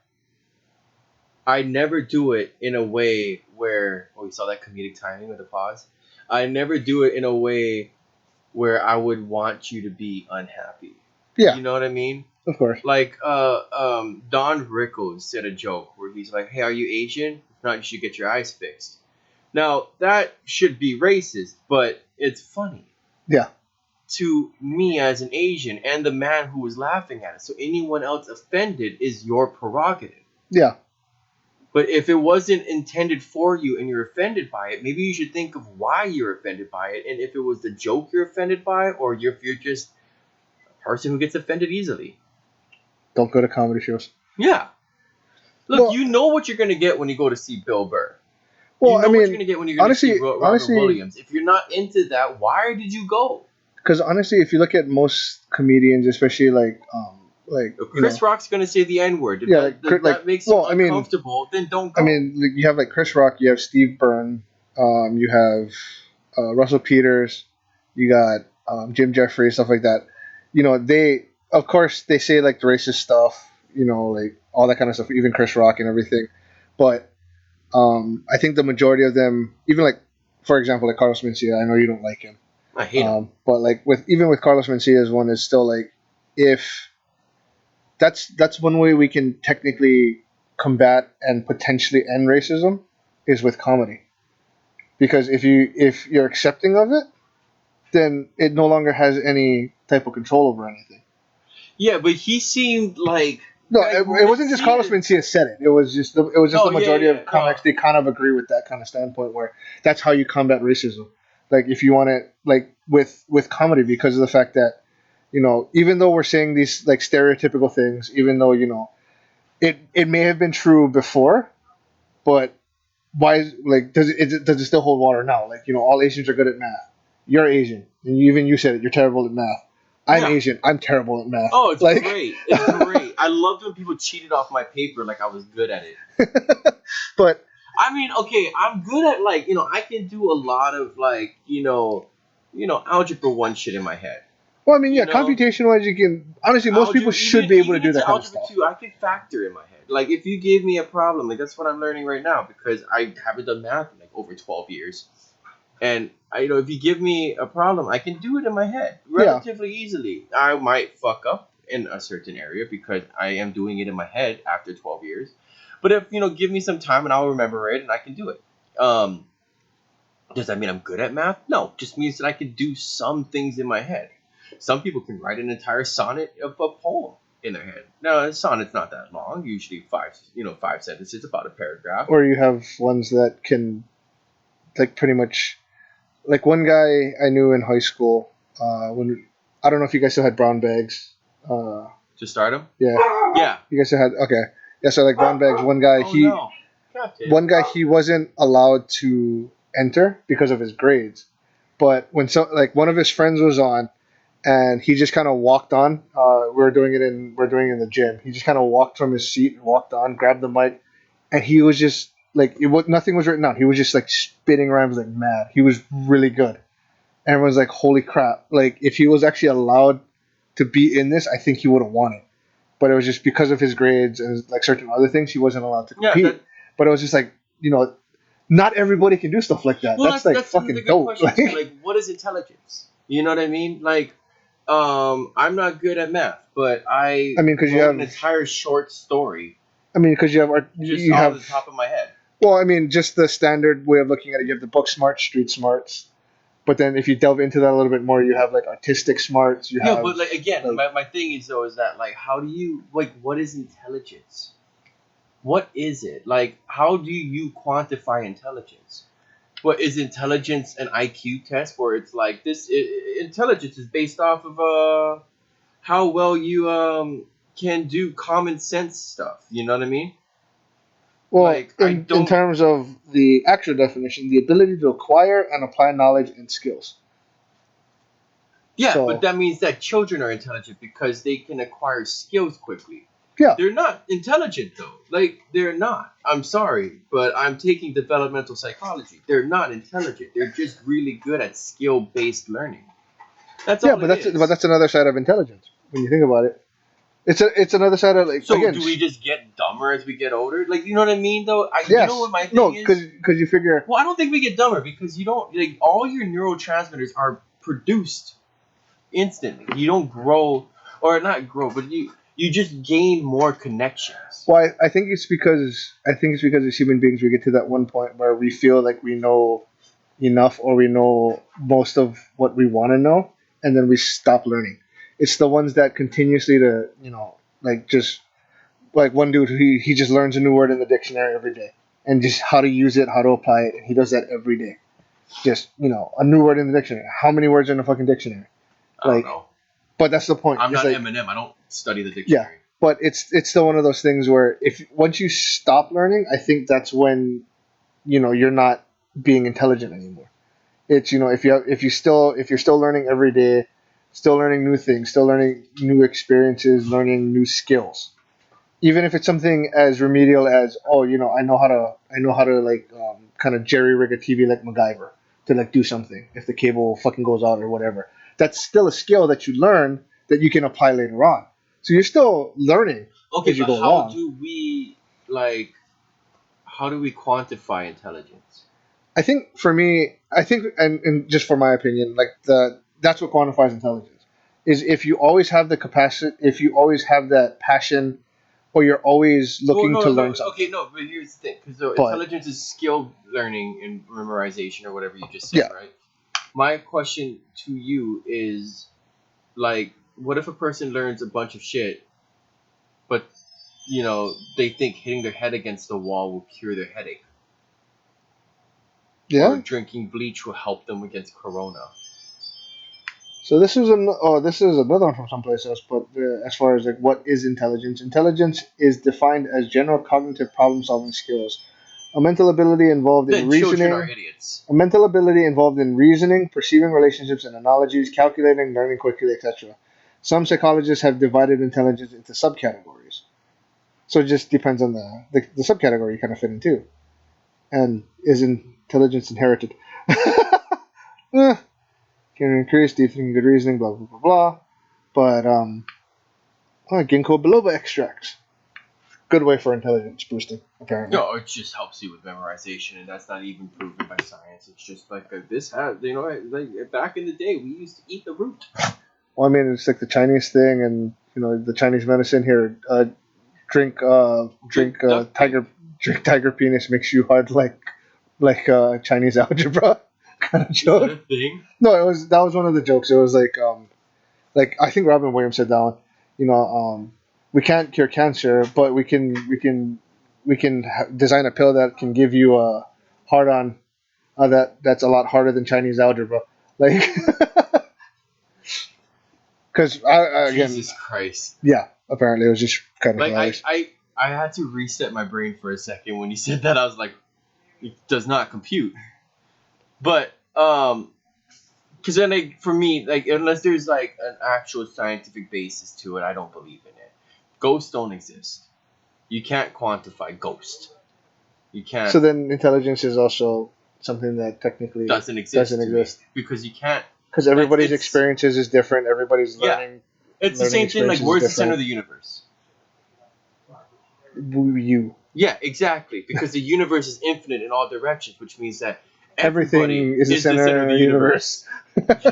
I never do it in a way where you saw that comedic timing with the pause. I never do it in a way where I would want you to be unhappy. Yeah. You know what I mean? Of course. Like Don Rickles said a joke where he's like, "Hey, are you Asian? If not, you should get your eyes fixed." Now that should be racist, but it's funny. Yeah. To me as an Asian and the man who was laughing at it. So anyone else offended is your prerogative. Yeah. But if it wasn't intended for you and you're offended by it, maybe you should think of why you're offended by it, and if it was the joke you're offended by, or if you're just a person who gets offended easily. Don't go to comedy shows. Yeah. Look, Well, you know what you're going to get when you go to see Bill Burr. Well, you know I what mean, you're going to get when you're going to see Robert Williams. If you're not into that, why did you go? Because honestly, if you look at most comedians, especially like Chris Rock's going to say the N-word. If Yeah, that makes you uncomfortable, then don't go. I mean, like, you have like Chris Rock, you have Steve Byrne, you have Russell Peters, you got Jim Jeffries, stuff like that. They, of course, they say like the racist stuff, like all that kind of stuff, even Chris Rock and everything. But I think the majority of them, even like, for example, like Carlos Mencia, I know you don't like him. I hate him. But like with Carlos Mencia's one is still like, if that's one way we can technically combat and potentially end racism is with comedy. Because if you're accepting of it, then it no longer has any type of control over anything. Yeah, but he seemed like No, it wasn't just Carlos Mencia said it. It was just the majority of comics. They kind of agree with that kind of standpoint where that's how you combat racism. Like if you want to, like with comedy, because of the fact that even though we're saying these like stereotypical things, even though it may have been true before, but why does it still hold water now? Like all Asians are good at math. You're Asian, and even you said it. You're terrible at math. I'm Asian. I'm terrible at math. Oh, it's great. It's great. I loved when people cheated off my paper like I was good at it. But I mean, okay, I'm good at like I can do a lot of like algebra one shit in my head. Well, I mean, You yeah, know, computation wise, you can honestly most people algebra should even be able to even do that into kind of algebra stuff. two, I can factor in my head. Like if you gave me a problem, like that's what I'm learning right now because I haven't done math in like over 12 years. And if you give me a problem, I can do it in my head Yeah, relatively easily. I might fuck up in a certain area because I am doing it in my head after 12 years. But if give me some time and I'll remember it and I can do it. Um, does that mean I'm good at math? No, just means that I can do some things in my head. Some people can write an entire sonnet of a poem in their head. Now, a sonnet's not that long, usually five sentences, about a paragraph. or you have ones that can like pretty much like one guy I knew in high school. When I don't know if you guys still had brown bags. Uh, To start them? yeah, Yeah. you guys still had okay. Yeah, so like brown bags. One guy Oh no, Captain. he wasn't allowed to enter because of his grades. But when one of his friends was on, and he just kind of walked on. We're doing it in the gym. He just kind of walked from his seat and walked on, grabbed the mic, and he was just like nothing was written down. He was just like spitting rhymes like mad. He was really good. Everyone's like, holy crap! Like if he was actually allowed to be in this, I think he would have won it. But it was just because of his grades and like certain other things, he wasn't allowed to Yeah, compete. But it was just like not everybody can do stuff like that. well, That's like that's another fucking good dope. question too. Like, what is intelligence? You know what I mean? Like, I'm not good at math, but I I mean, because you wrote have an entire short story because you have just you off the have top of my head. well, I mean, just the standard way of looking at it. You have the book smarts, street smarts, but then if you delve into that a little bit more, you have like artistic smarts. You Yeah, have but like again, like my thing is though is that like how do you like what is intelligence? What is it? Like how do you quantify intelligence? What is intelligence an IQ test where it's like intelligence is based off of how well you can do common sense stuff. You know what I mean? well, Like I in don't. terms of the actual definition, the ability to acquire and apply knowledge and skills. Yeah, but So that means that children are intelligent because they can acquire skills quickly. yeah, They're not intelligent though. Like they're not. I'm sorry, but I'm taking developmental psychology. They're not intelligent. They're just really good at skill-based learning. That's yeah, all it but is. that's another side of intelligence when you think about it. It's another side of like So again, do we just get dumber as we get older? Like you know what I mean though? You know yes, what my no, thing is? because you figure Well, I don't think we get dumber because you don't like all your neurotransmitters are produced instantly. You don't grow or not grow, but you just gain more connections. well, I think it's because as human beings we get to that one point where we feel like we know enough or we know most of what we want to know, and then we stop learning. It's the ones that continuously to like just like one dude he just learns a new word in the dictionary every day and just how to use it, how to apply it, and he does that every day. Just a new word in the dictionary. How many words are in a fucking dictionary? I don't Like, know. but that's the point. I'm It's not like Eminem. I don't study the yeah, dictionary. but it's still one of those things where if once you stop learning, I think that's when you're not being intelligent anymore. It's if you're still learning every day, still learning new things, still learning new experiences, learning new skills. Even if it's something as remedial as I know how to like kind of jerry rig a TV like MacGyver to like do something if the cable fucking goes out or whatever. That's still a skill that you learn that you can apply later on. So you're still learning Okay, as you but go along. like how do we quantify intelligence? I think for me, and just for my opinion, like that's what quantifies intelligence is if you always have the capacity, if you always have that passion, or you're always Well, looking to no, learn okay, something. no, but here's the thing, because so But intelligence is skill learning and memorization or whatever you just said, yeah, right? My question to you is like, what if a person learns a bunch of shit, but they think hitting their head against the wall will cure their headache, or yeah. drinking bleach will help them against corona? So this is another one from someplace else. But as far as like what is intelligence, intelligence is defined as general cognitive problem-solving skills, a mental ability involved in Then children are reasoning, idiots. perceiving relationships and analogies, calculating, learning quickly, etc. Some psychologists have divided intelligence into subcategories. So it just depends on the subcategory you kind of fit into. And is intelligence inherited? Eh, can increase deep thinking, good reasoning, blah blah blah blah. But ginkgo biloba extracts. Good way for intelligence boosting, apparently. No, it just helps you with memorization, and that's not even proven by science. It's just like this has, like back in the day, we used to eat the root. Well, I mean, it's like the Chinese thing, and the Chinese medicine here. Drink tiger penis makes you hard like Chinese algebra kind of Is that a joke. thing? No, that was one of the jokes. It was like I think Robin Williams said that one. We can't cure cancer, but we can design a pill that can give you a hard on that's a lot harder than Chinese algebra. Like, because again, Jesus Christ! yeah, apparently it was just kind of Like hilarious. I had to reset my brain for a second when you said that. I was like, it does not compute. But because then for me, like unless there's like an actual scientific basis to it, I don't believe in it. Ghosts don't exist. You can't quantify ghost. You can't. So then intelligence is also something that technically doesn't exist. doesn't to me, exist. because you can't. Because everybody's It's- experiences is different. Everybody's Yeah. learning. It's the Learning same thing. Like, experience is where's the center different. of the universe? You. Yeah, exactly. Because the universe is infinite in all directions, which means that Everything everybody is the center of the universe.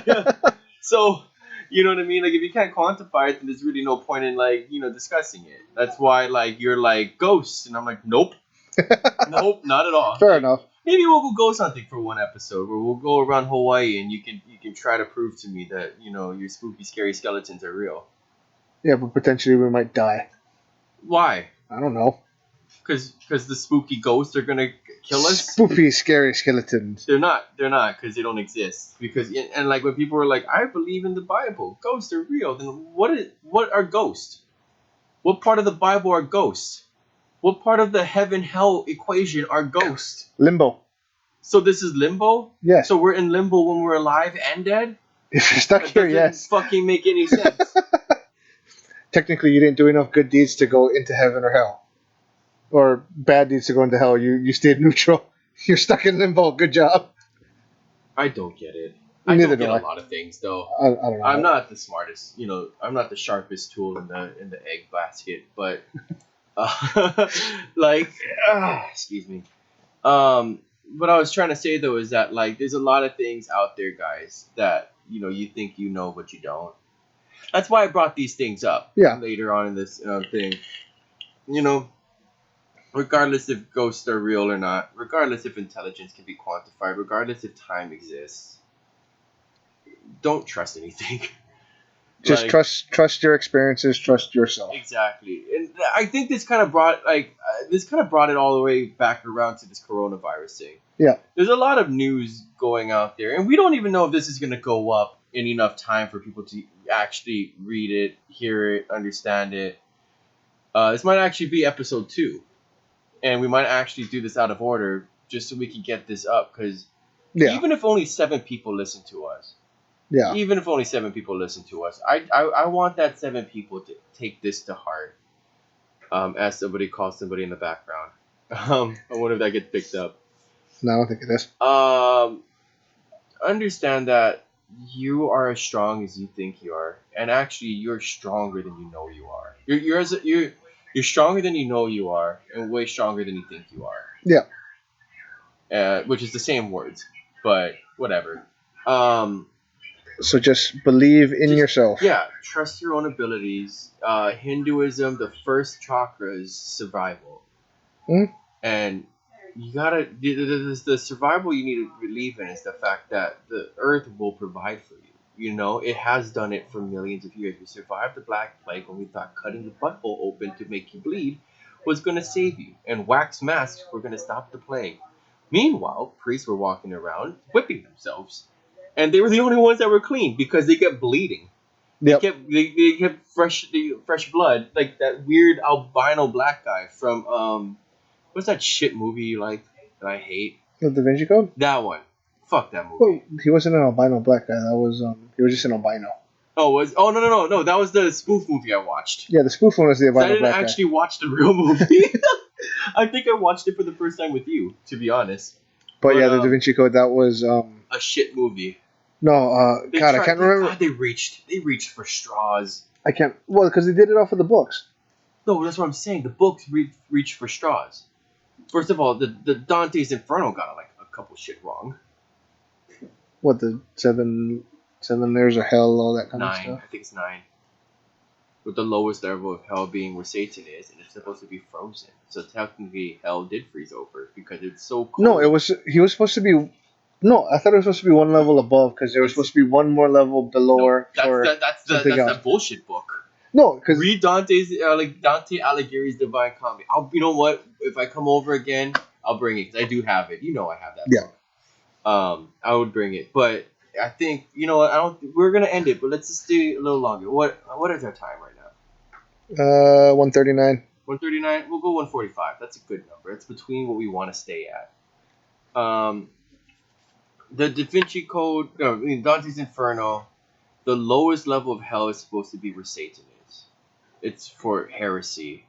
Yeah. So, you know what I mean? Like, if you can't quantify it, then there's really no point in discussing it. That's why you're like ghosts, and I'm like, nope, nope, not at all. Fair enough. Maybe we'll go ghost hunting for one episode, where we'll go around Hawaii, and you can try to prove to me that your spooky, scary skeletons are real. Yeah, but potentially we might die. Why? I don't know. Because the spooky ghosts are gonna kill us. Spooky, scary skeletons. They're not, because they don't exist. And like when people are like, I believe in the Bible, ghosts are real. Then what are ghosts? What part of the Bible are ghosts? What part of the heaven hell equation are ghosts? Limbo. So this is limbo. Yes. So we're in limbo when we're alive and dead. If you're stuck That here, doesn't yes. fucking make any sense. Technically, you didn't do enough good deeds to go into heaven or hell, or bad deeds to go into hell. You stayed neutral. You're stuck in limbo. Good job. I don't get it. I Neither don't do get I. a lot of things though. I don't know. I'm not the smartest, I'm not the sharpest tool in the egg basket, but excuse me. What I was trying to say though is that there's a lot of things out there, guys, that you think you know but you don't. That's why I brought these things up Yeah. later on in this thing. Regardless if ghosts are real or not, regardless if intelligence can be quantified, regardless if time exists, don't trust anything. Just Like, trust your experiences. Trust yourself. Exactly, and I think this kind of brought it all the way back around to this coronavirus thing. Yeah. There's a lot of news going out there, and we don't even know if this is going to go up in enough time for people to actually read it, hear it, understand it. This might actually be episode 2, and we might actually do this out of order just so we can get this up, because Yeah. even if only 7 people listen to us, Yeah. even if only 7 people listen to us, I want that 7 people to take this to heart. As somebody calls somebody in the background. I wonder if that gets picked up. No, I don't think it is. Understand that you are as strong as you think you are, and actually you're stronger than you know you are. You're stronger than you know you are, and way stronger than you think you are. Yeah. Which is the same words, but whatever. So just believe in yourself. Yeah, trust your own abilities. Hinduism, the first chakra is survival. And you gotta, the survival you need to believe in is the fact that the earth will provide for you. It has done it for millions of years. We survived the Black Plague when we thought cutting the butthole open to make you bleed was going to save you. And wax masks were going to stop the plague. Meanwhile, priests were walking around whipping themselves. And they were the only ones that were clean because they kept bleeding. Yep. They kept fresh blood, like that weird albino black guy from what's that shit movie you like that I hate? The Da Vinci Code? That one. Fuck that movie. Well, he wasn't an albino black guy. That was he was just an albino. No, that was the spoof movie I watched. Yeah, the spoof one was the So I albino didn't black actually watch the real movie. I think I watched it for the first time with you, to be honest. But yeah, the Da Vinci Code, that was a shit movie. no, They God, tried, I can't remember. God, they reached for straws. I can't. Well, because they did it off of the books. No, that's what I'm saying. The books reached for straws. First of all, the Dante's Inferno got like a couple shit wrong. What, the seven layers of hell, all that kind of 9, stuff. I think it's 9. With the lowest level of hell being where Satan is, and it's supposed to be frozen. So technically, hell did freeze over because it's so cold. No, he was supposed to be. No, I thought it was supposed to be one level above because there was supposed to be one more level below for that's something else. that bullshit book. No, because Read Dante's Dante Alighieri's Divine Comedy. You know what? If I come over again, I'll bring it because I do have it. You know I have that. Yeah. Book. I would bring it, but I think you know what? I don't. We're gonna end it, but let's just stay a little longer. What is our time right now? 139. 139. We'll go 145. That's a good number. It's between what we want to stay at. The Da Vinci Code, Dante's Inferno, the lowest level of hell is supposed to be where Satan is. It's for heresy.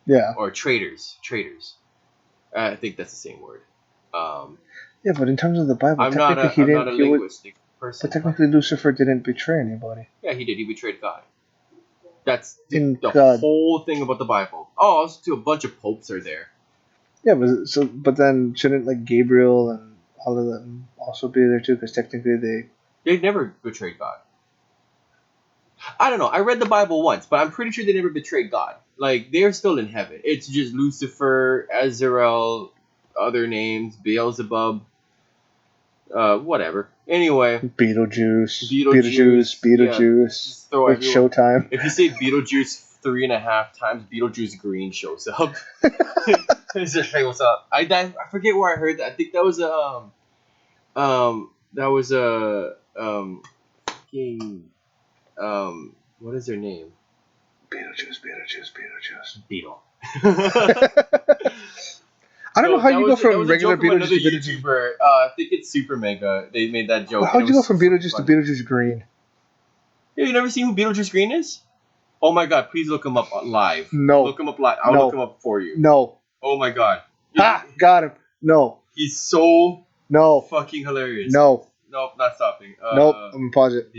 Yeah. Or traitors. I think that's the same word. Yeah, but in terms of the Bible, I'm not a linguistic person. But technically, Lucifer didn't betray anybody. Yeah, he did. He betrayed God. That's In the God. whole thing about the Bible. Oh, also, a bunch of popes are there. Yeah, but then shouldn't like Gabriel and all of them also be there too? Because technically they never betrayed God. I don't know. I read the Bible once, but I'm pretty sure they never betrayed God. Like they're still in heaven. It's just Lucifer, Azrael, other names, Beelzebub, whatever. Anyway, Beetlejuice. Yeah, With Showtime. If you say Beetlejuice 3.5 times, Beetlejuice Green shows up. It's just, hey, what's up? I forget where I heard that. I think that was what is their name? Beetlejuice. Beetle. I don't know how you go from regular Beetlejuice to Beetlejuice. YouTuber. I think it's Super Mega. They made that joke. Well, how'd you go from Beetlejuice to Beetlejuice Green? Yeah, you never seen who Beetlejuice Green is? Oh my god, please look him up live. No. Look him up live. I'll look him up for you. No. Oh my god. Ha! Got him. No. He's so no fucking hilarious. No. Nope, not stopping. Nope, I'm gonna pause it.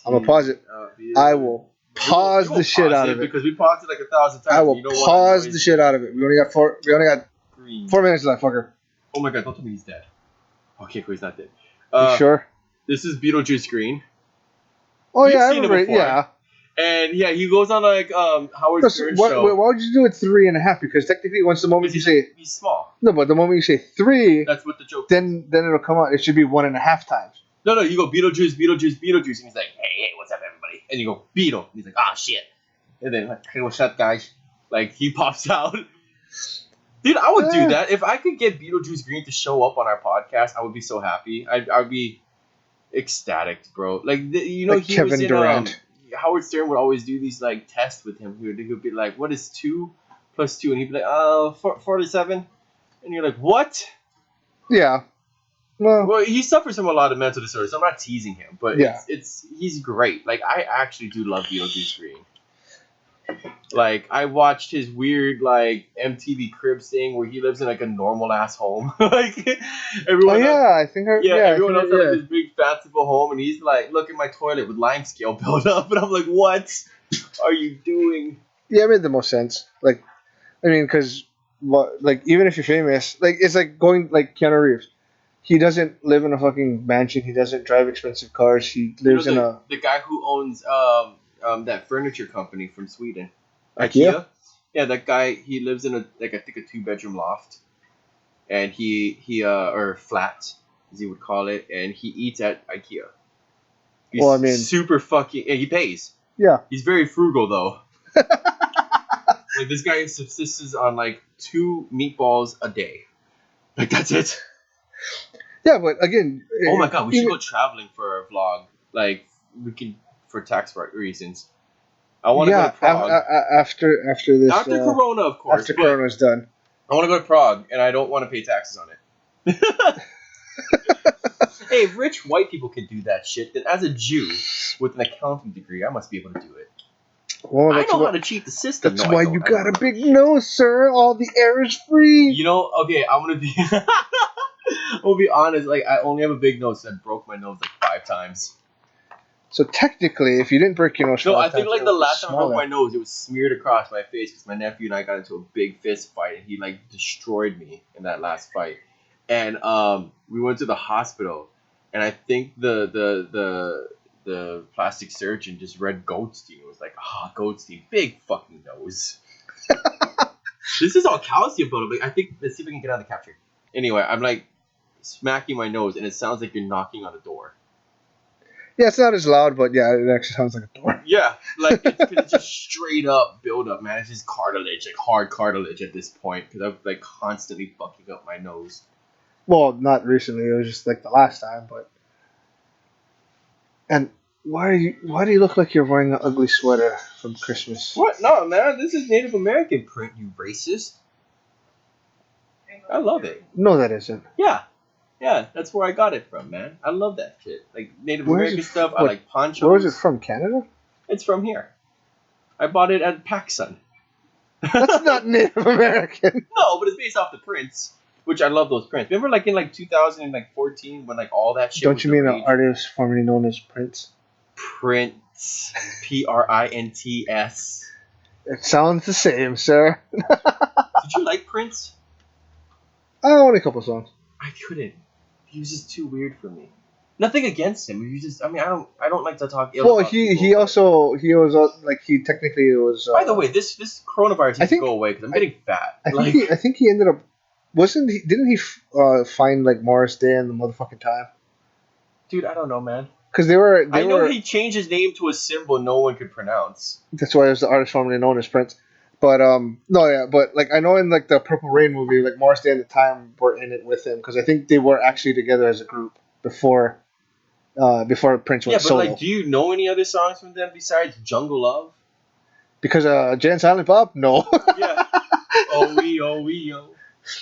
I'm gonna pause it. I will pause the shit out of it. Because we paused it like 1,000 times. I will pause the shit out of it. We only got 4 minutes left, fucker. Oh my god, don't tell me he's dead. Okay, cool, he's not dead. You sure? This is Beetlejuice Green. Oh You've yeah, I seen remember it it. before. Yeah. And yeah, he goes on like Howard Stern's show. Why would you do it 3.5? Because technically, once the moment you say he's small. No, but the moment you say 3, that's what the joke. Then it'll come out. It should be 1.5 times. No, you go Beetlejuice, and he's like, hey, what's up, everybody? And you go Beetle, and he's like, ah, shit. And then like, hey, what's up, guys? Like he pops out. Dude, I would do that if I could get Beetlejuice Green to show up on our podcast. I would be so happy. I'd be ecstatic, bro. Like he Kevin was in Durant. Howard Stern would always do these like tests with him. He would be like, "What is 2 plus 2?" And he'd be like, 47. And you're like, "What?" Yeah. Well, he suffers from a lot of mental disorders. I'm not teasing him, but yeah. he's great. Like I actually do love Beetlejuice Green. Like I watched his weird like MTV Cribs thing where he lives in like a normal ass home. Like everyone. Everyone else has like this big fanciful home, and he's like, "Look at my toilet with lime scale built up," and I'm like, "What are you doing?" Yeah, it made the most sense. Like, I mean, because like even if you're famous, like it's like going like Keanu Reeves. He doesn't live in a fucking mansion. He doesn't drive expensive cars. He lives in the guy who owns that furniture company from Sweden. IKEA? Yeah, that guy, he lives in I think a 2-bedroom loft. And or flat, as he would call it, and he eats at IKEA. He's super fucking, and he pays. Yeah. He's very frugal though. Like this guy subsists on like 2 meatballs a day. Like that's it. Yeah, but again, oh my god, we should go traveling for our vlog. Like we can for tax reasons. I want to go to Prague. After this. After Corona, of course. After Corona's done. I want to go to Prague, and I don't want to pay taxes on it. Hey, if rich white people can do that shit, then as a Jew with an accounting degree, I must be able to do it. Well, I that's know how what. to cheat the system. That's No, why I you don't. I got don't a know. big nose, sir. All the air is free. You know, okay, I'm gonna be. I'll be honest. Like, I only have a big nose. I broke my nose like 5 times. So technically, if you didn't break your nose No, 5 I think times, like it the would be last time I broke smaller. my nose, it was smeared across my face because my nephew and I got into a big fist fight, and he like destroyed me in that last fight. And we went to the hospital, and I think the plastic surgeon just read Goldstein. It was like, Goldstein, big fucking nose. This is all calcium buildup. Like, I think, let's see if we can get on the capture. Anyway, I'm like smacking my nose, and it sounds like you're knocking on a door. Yeah, it's not as loud, but yeah, it actually sounds like a door. Yeah, like it's just straight up build up, man. It's just cartilage, like hard cartilage at this point, because I'm like constantly bucking up my nose. Well, not recently. It was just like the last time, but. And Why do you look like you're wearing an ugly sweater from Christmas? What? No, man, this is Native American print, you racist. I love it. No, that isn't. Yeah, that's where I got it from, man. I love that shit. Like Native Where is American it? stuff. I What? like ponchos. Where is it from? Canada? It's from here. I bought it at PacSun. That's not Native American. No, but it's based off the prints, which I love those prints. Remember, like in like 2014, when like all that shit. Don't was you the mean an rage? artist formerly known as Prince? Prince, Prints. It sounds the same, sir. Did you like Prince? Only a couple songs. I couldn't. He was just too weird for me. Nothing against him. He just. I mean, I don't like to talk ill. Well, about he people, but- he was like he technically was. By the way, this coronavirus needs to go away because I'm getting fat. Like, I think he ended up. Didn't he find like Morris Day in the motherfucking time? dude, I don't know, man. Because they were. I know he changed his name to a symbol no one could pronounce. That's why it was the artist formerly known as Prince. But no, yeah, but like I know in like the Purple Rain movie, like Morris Day and the Time were in it with him because I think they were actually together as a group before Prince Yeah, went but solo. like, do you know any other songs from them besides Jungle Love? Because Jay and Silent Bob, no. Yeah. Oh wee oh.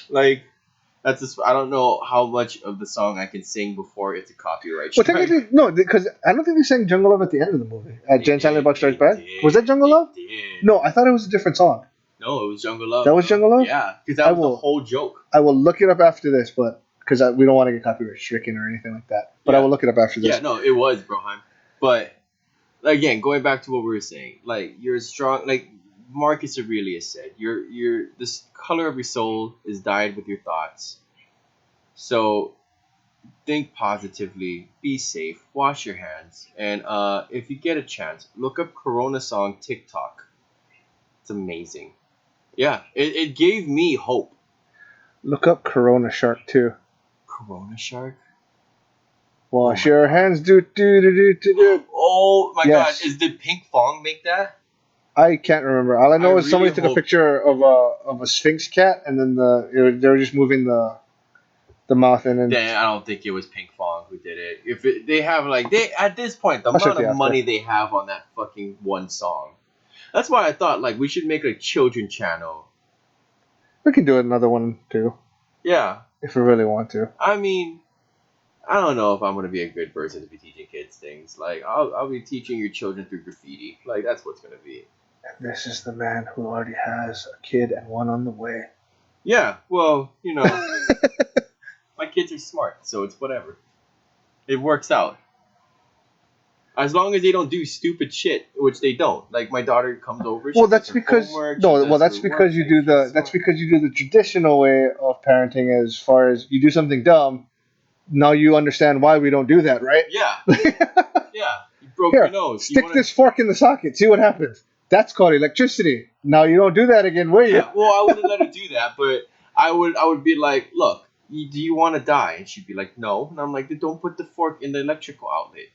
Like, that's just, I don't know how much of the song I can sing before it's a copyright Well, strike. technically, no, because I don't think they sang Jungle Love at the end of the movie. Jay and Silent Bob Strikes Back. Was that Jungle Love? No, I thought it was a different song. No, it was Jungle Love. That was Jungle Love? Yeah, because that was the whole joke. I will look it up after this, but because we don't want to get copyright stricken or anything like that. But I will look it up after this. Yeah, no, it was Broheim. But again, going back to what we were saying, like, you're strong. Like Marcus Aurelius said, you're this color of your soul is dyed with your thoughts. So think positively, be safe, wash your hands, and if you get a chance, look up Corona song TikTok. It's amazing. Yeah, it gave me hope. Look up Corona Shark too. Corona Shark? Wash your hands, do. Oh my Yes. god, did Pink Fong make that? I can't remember. All I know is somebody really took a hope- picture of a Sphinx cat, and then they were just moving the mouth in. And Then I don't think it was Pink Fong who did it. If they have like at this point the I'll check amount it of after. money they have on that fucking one song. That's why I thought like we should make a children channel. we can do another one too Yeah. if we really want to. I mean, I don't know if I'm gonna be a good person to be teaching kids things. Like I'll be teaching your children through graffiti. Like that's what's gonna be. And this is the man who already has a kid and one on the way. Yeah, well, my kids are smart, so it's whatever. It works out. As long as they don't do stupid shit, which they don't. Like my daughter comes over. Well, she that's does her because homework, she no. does Well, that's her because work, you like, do she's that's smart. because you do the traditional way of parenting. As far as you do something dumb, now you understand why we don't do that, right? Yeah, yeah. You broke Here, your nose. stick this fork in the socket. See what happens. That's called electricity. Now you don't do that again, will you? Yeah, well, I wouldn't let her do that, but I would be like, look, do you want to die? And she'd be like, no. And I'm like, then don't put the fork in the electrical outlet.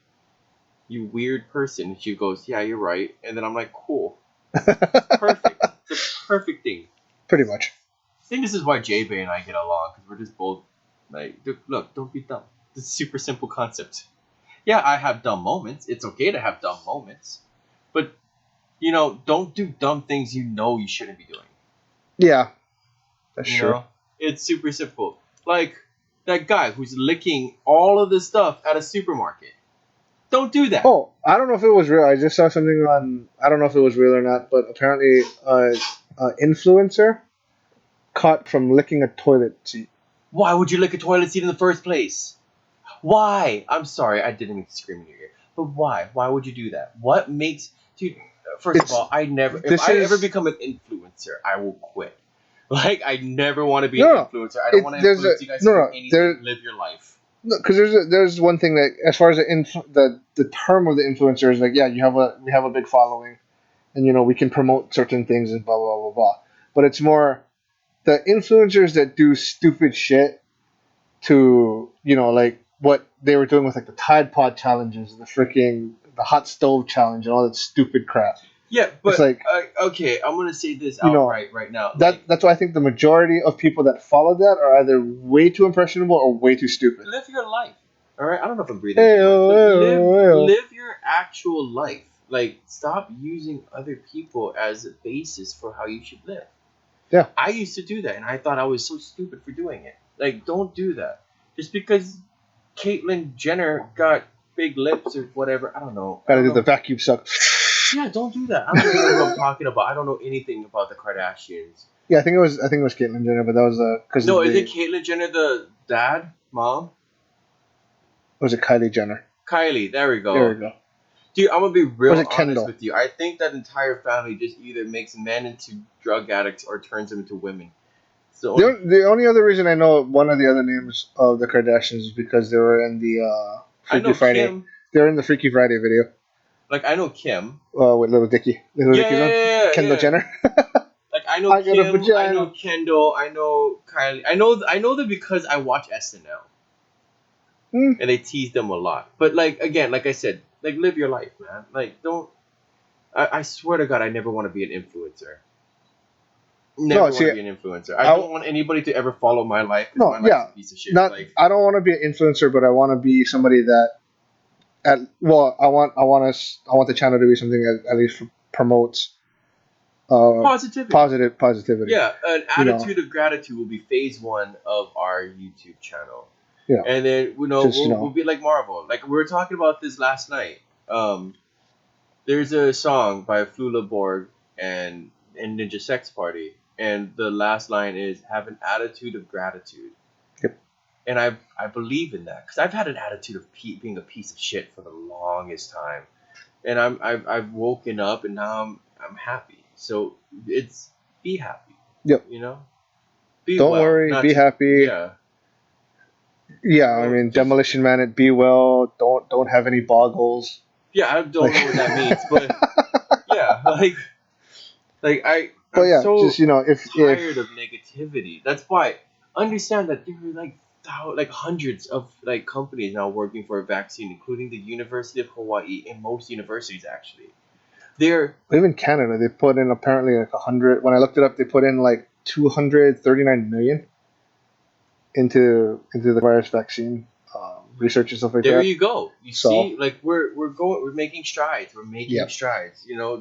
You weird person. And she goes, yeah, you're right. And then I'm like, cool. Perfect. It's a perfect thing. Pretty much. I think this is why J-Bay and I get along, because we're just both like, look, don't be dumb. It's a super simple concept. Yeah, I have dumb moments. It's okay to have dumb moments. But, don't do dumb things you shouldn't be doing. Yeah, that's You true. know? It's super simple. Like that guy who's licking all of the stuff at a supermarket. Don't do that. Oh, I don't know if it was real. I just saw something on. I don't know if it was real or not, but apparently, influencer caught from licking a toilet seat. Why would you lick a toilet seat in the first place? Why? I'm sorry, I didn't mean to scream in your ear. But why? Why would you do that? What makes dude? First of It's all, I never. If this I is ever become an influencer, I will quit. Like I never want to be no, an no. influencer. I don't want to There's a influence you guys to no, do no. anything. Live your life. Because there's one thing that as far as the term of the influencer is like, yeah, we have a big following, and we can promote certain things and blah blah blah blah. But it's more the influencers that do stupid shit to like what they were doing with like the Tide Pod challenges, the hot stove challenge, and all that stupid crap. Yeah, It's but like okay, I'm gonna say this you know outright right now. Like, that's why I think the majority of people that follow that are either way too impressionable or way too stupid. live your life. All right, I don't know if I'm breathing Hey, too much, but oh, live your actual life. Like, stop using other people as a basis for how you should live. Yeah. I used to do that, and I thought I was so stupid for doing it. Like, don't do that. Just because Caitlyn Jenner got big lips or whatever, I don't know. Gotta do the vacuum suck. Yeah, don't do that. I don't even know who I'm talking about. I don't know anything about the Kardashians. Yeah, I think it was Caitlyn Jenner, but that was because No, is it Caitlyn Jenner the dad, mom? Was it Kylie Jenner? Kylie, there we go. There we go. Dude, I'm gonna be real Was it honest Kendall? with you. I think that entire family just either makes men into drug addicts or turns them into women. So The only other reason I know one of the other names of the Kardashians is because they were in the I know Freaky Friday. Kim. They were in the Freaky Friday video Like I know Kim. with Little Dicky. Little Dicky's on? Kendall Jenner. Like I know I got a Kim. I vagina. know Kendall. I know Kylie. I know them because I watch SNL. Hmm. And they tease them a lot. But like again, like I said, like live your life, man. Like don't. I swear to God, I never want to be an influencer. Never want to be an influencer. I don't want anybody to ever follow my life. No, my life's a piece of shit. not. Like, I don't want to be an influencer, but I want to be somebody that. I want the channel to be something that at least promotes positivity. positivity. Yeah, an attitude of gratitude will be phase 1 of our YouTube channel. Yeah. And then we'll be like Marvel. Like we were talking about this last night. There's a song by Flula Borg and Ninja Sex Party, and the last line is "Have an attitude of gratitude." Yep. And I believe in that because I've had an attitude of being a piece of shit for the longest time, and I've woken up and now I'm happy. So it's be happy. Yep. You know. Don't worry. Be happy. Yeah. Yeah, I mean, Demolition Man at Be Well. Don't have any boggles. Yeah, I don't know what that means, but yeah, I'm so just tired of negativity. That's why understand that there are like hundreds of like companies now working for a vaccine, including the University of Hawaii and most universities actually. Even Canada, they put in apparently like 100. When I looked it up, they put in like 239 million into the virus vaccine research and stuff like that. There you go. You see, like we're making strides. We're making strides. You know,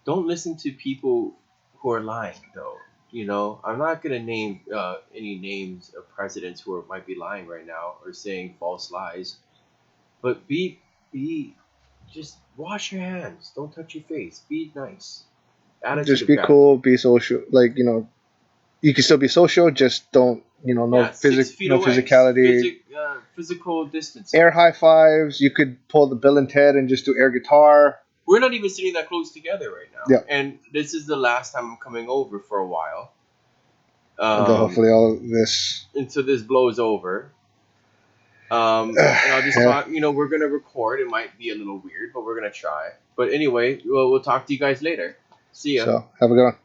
don't listen to people who are lying though. You know, I'm not gonna name any names of presidents who might be lying right now or saying false lies, but just wash your hands. Don't touch your face. Be nice. Just be cool. Be social. Like you can still be social. Just don't no physicality. Physical distance. Air high fives. You could pull the Bill and Ted and just do air guitar. We're not even sitting that close together right now. Yeah. And this is the last time I'm coming over for a while. Until hopefully all of this. Until this blows over. And I'll just talk. We're gonna record. It might be a little weird, but we're gonna try. But anyway, we'll talk to you guys later. See ya. So have a good one.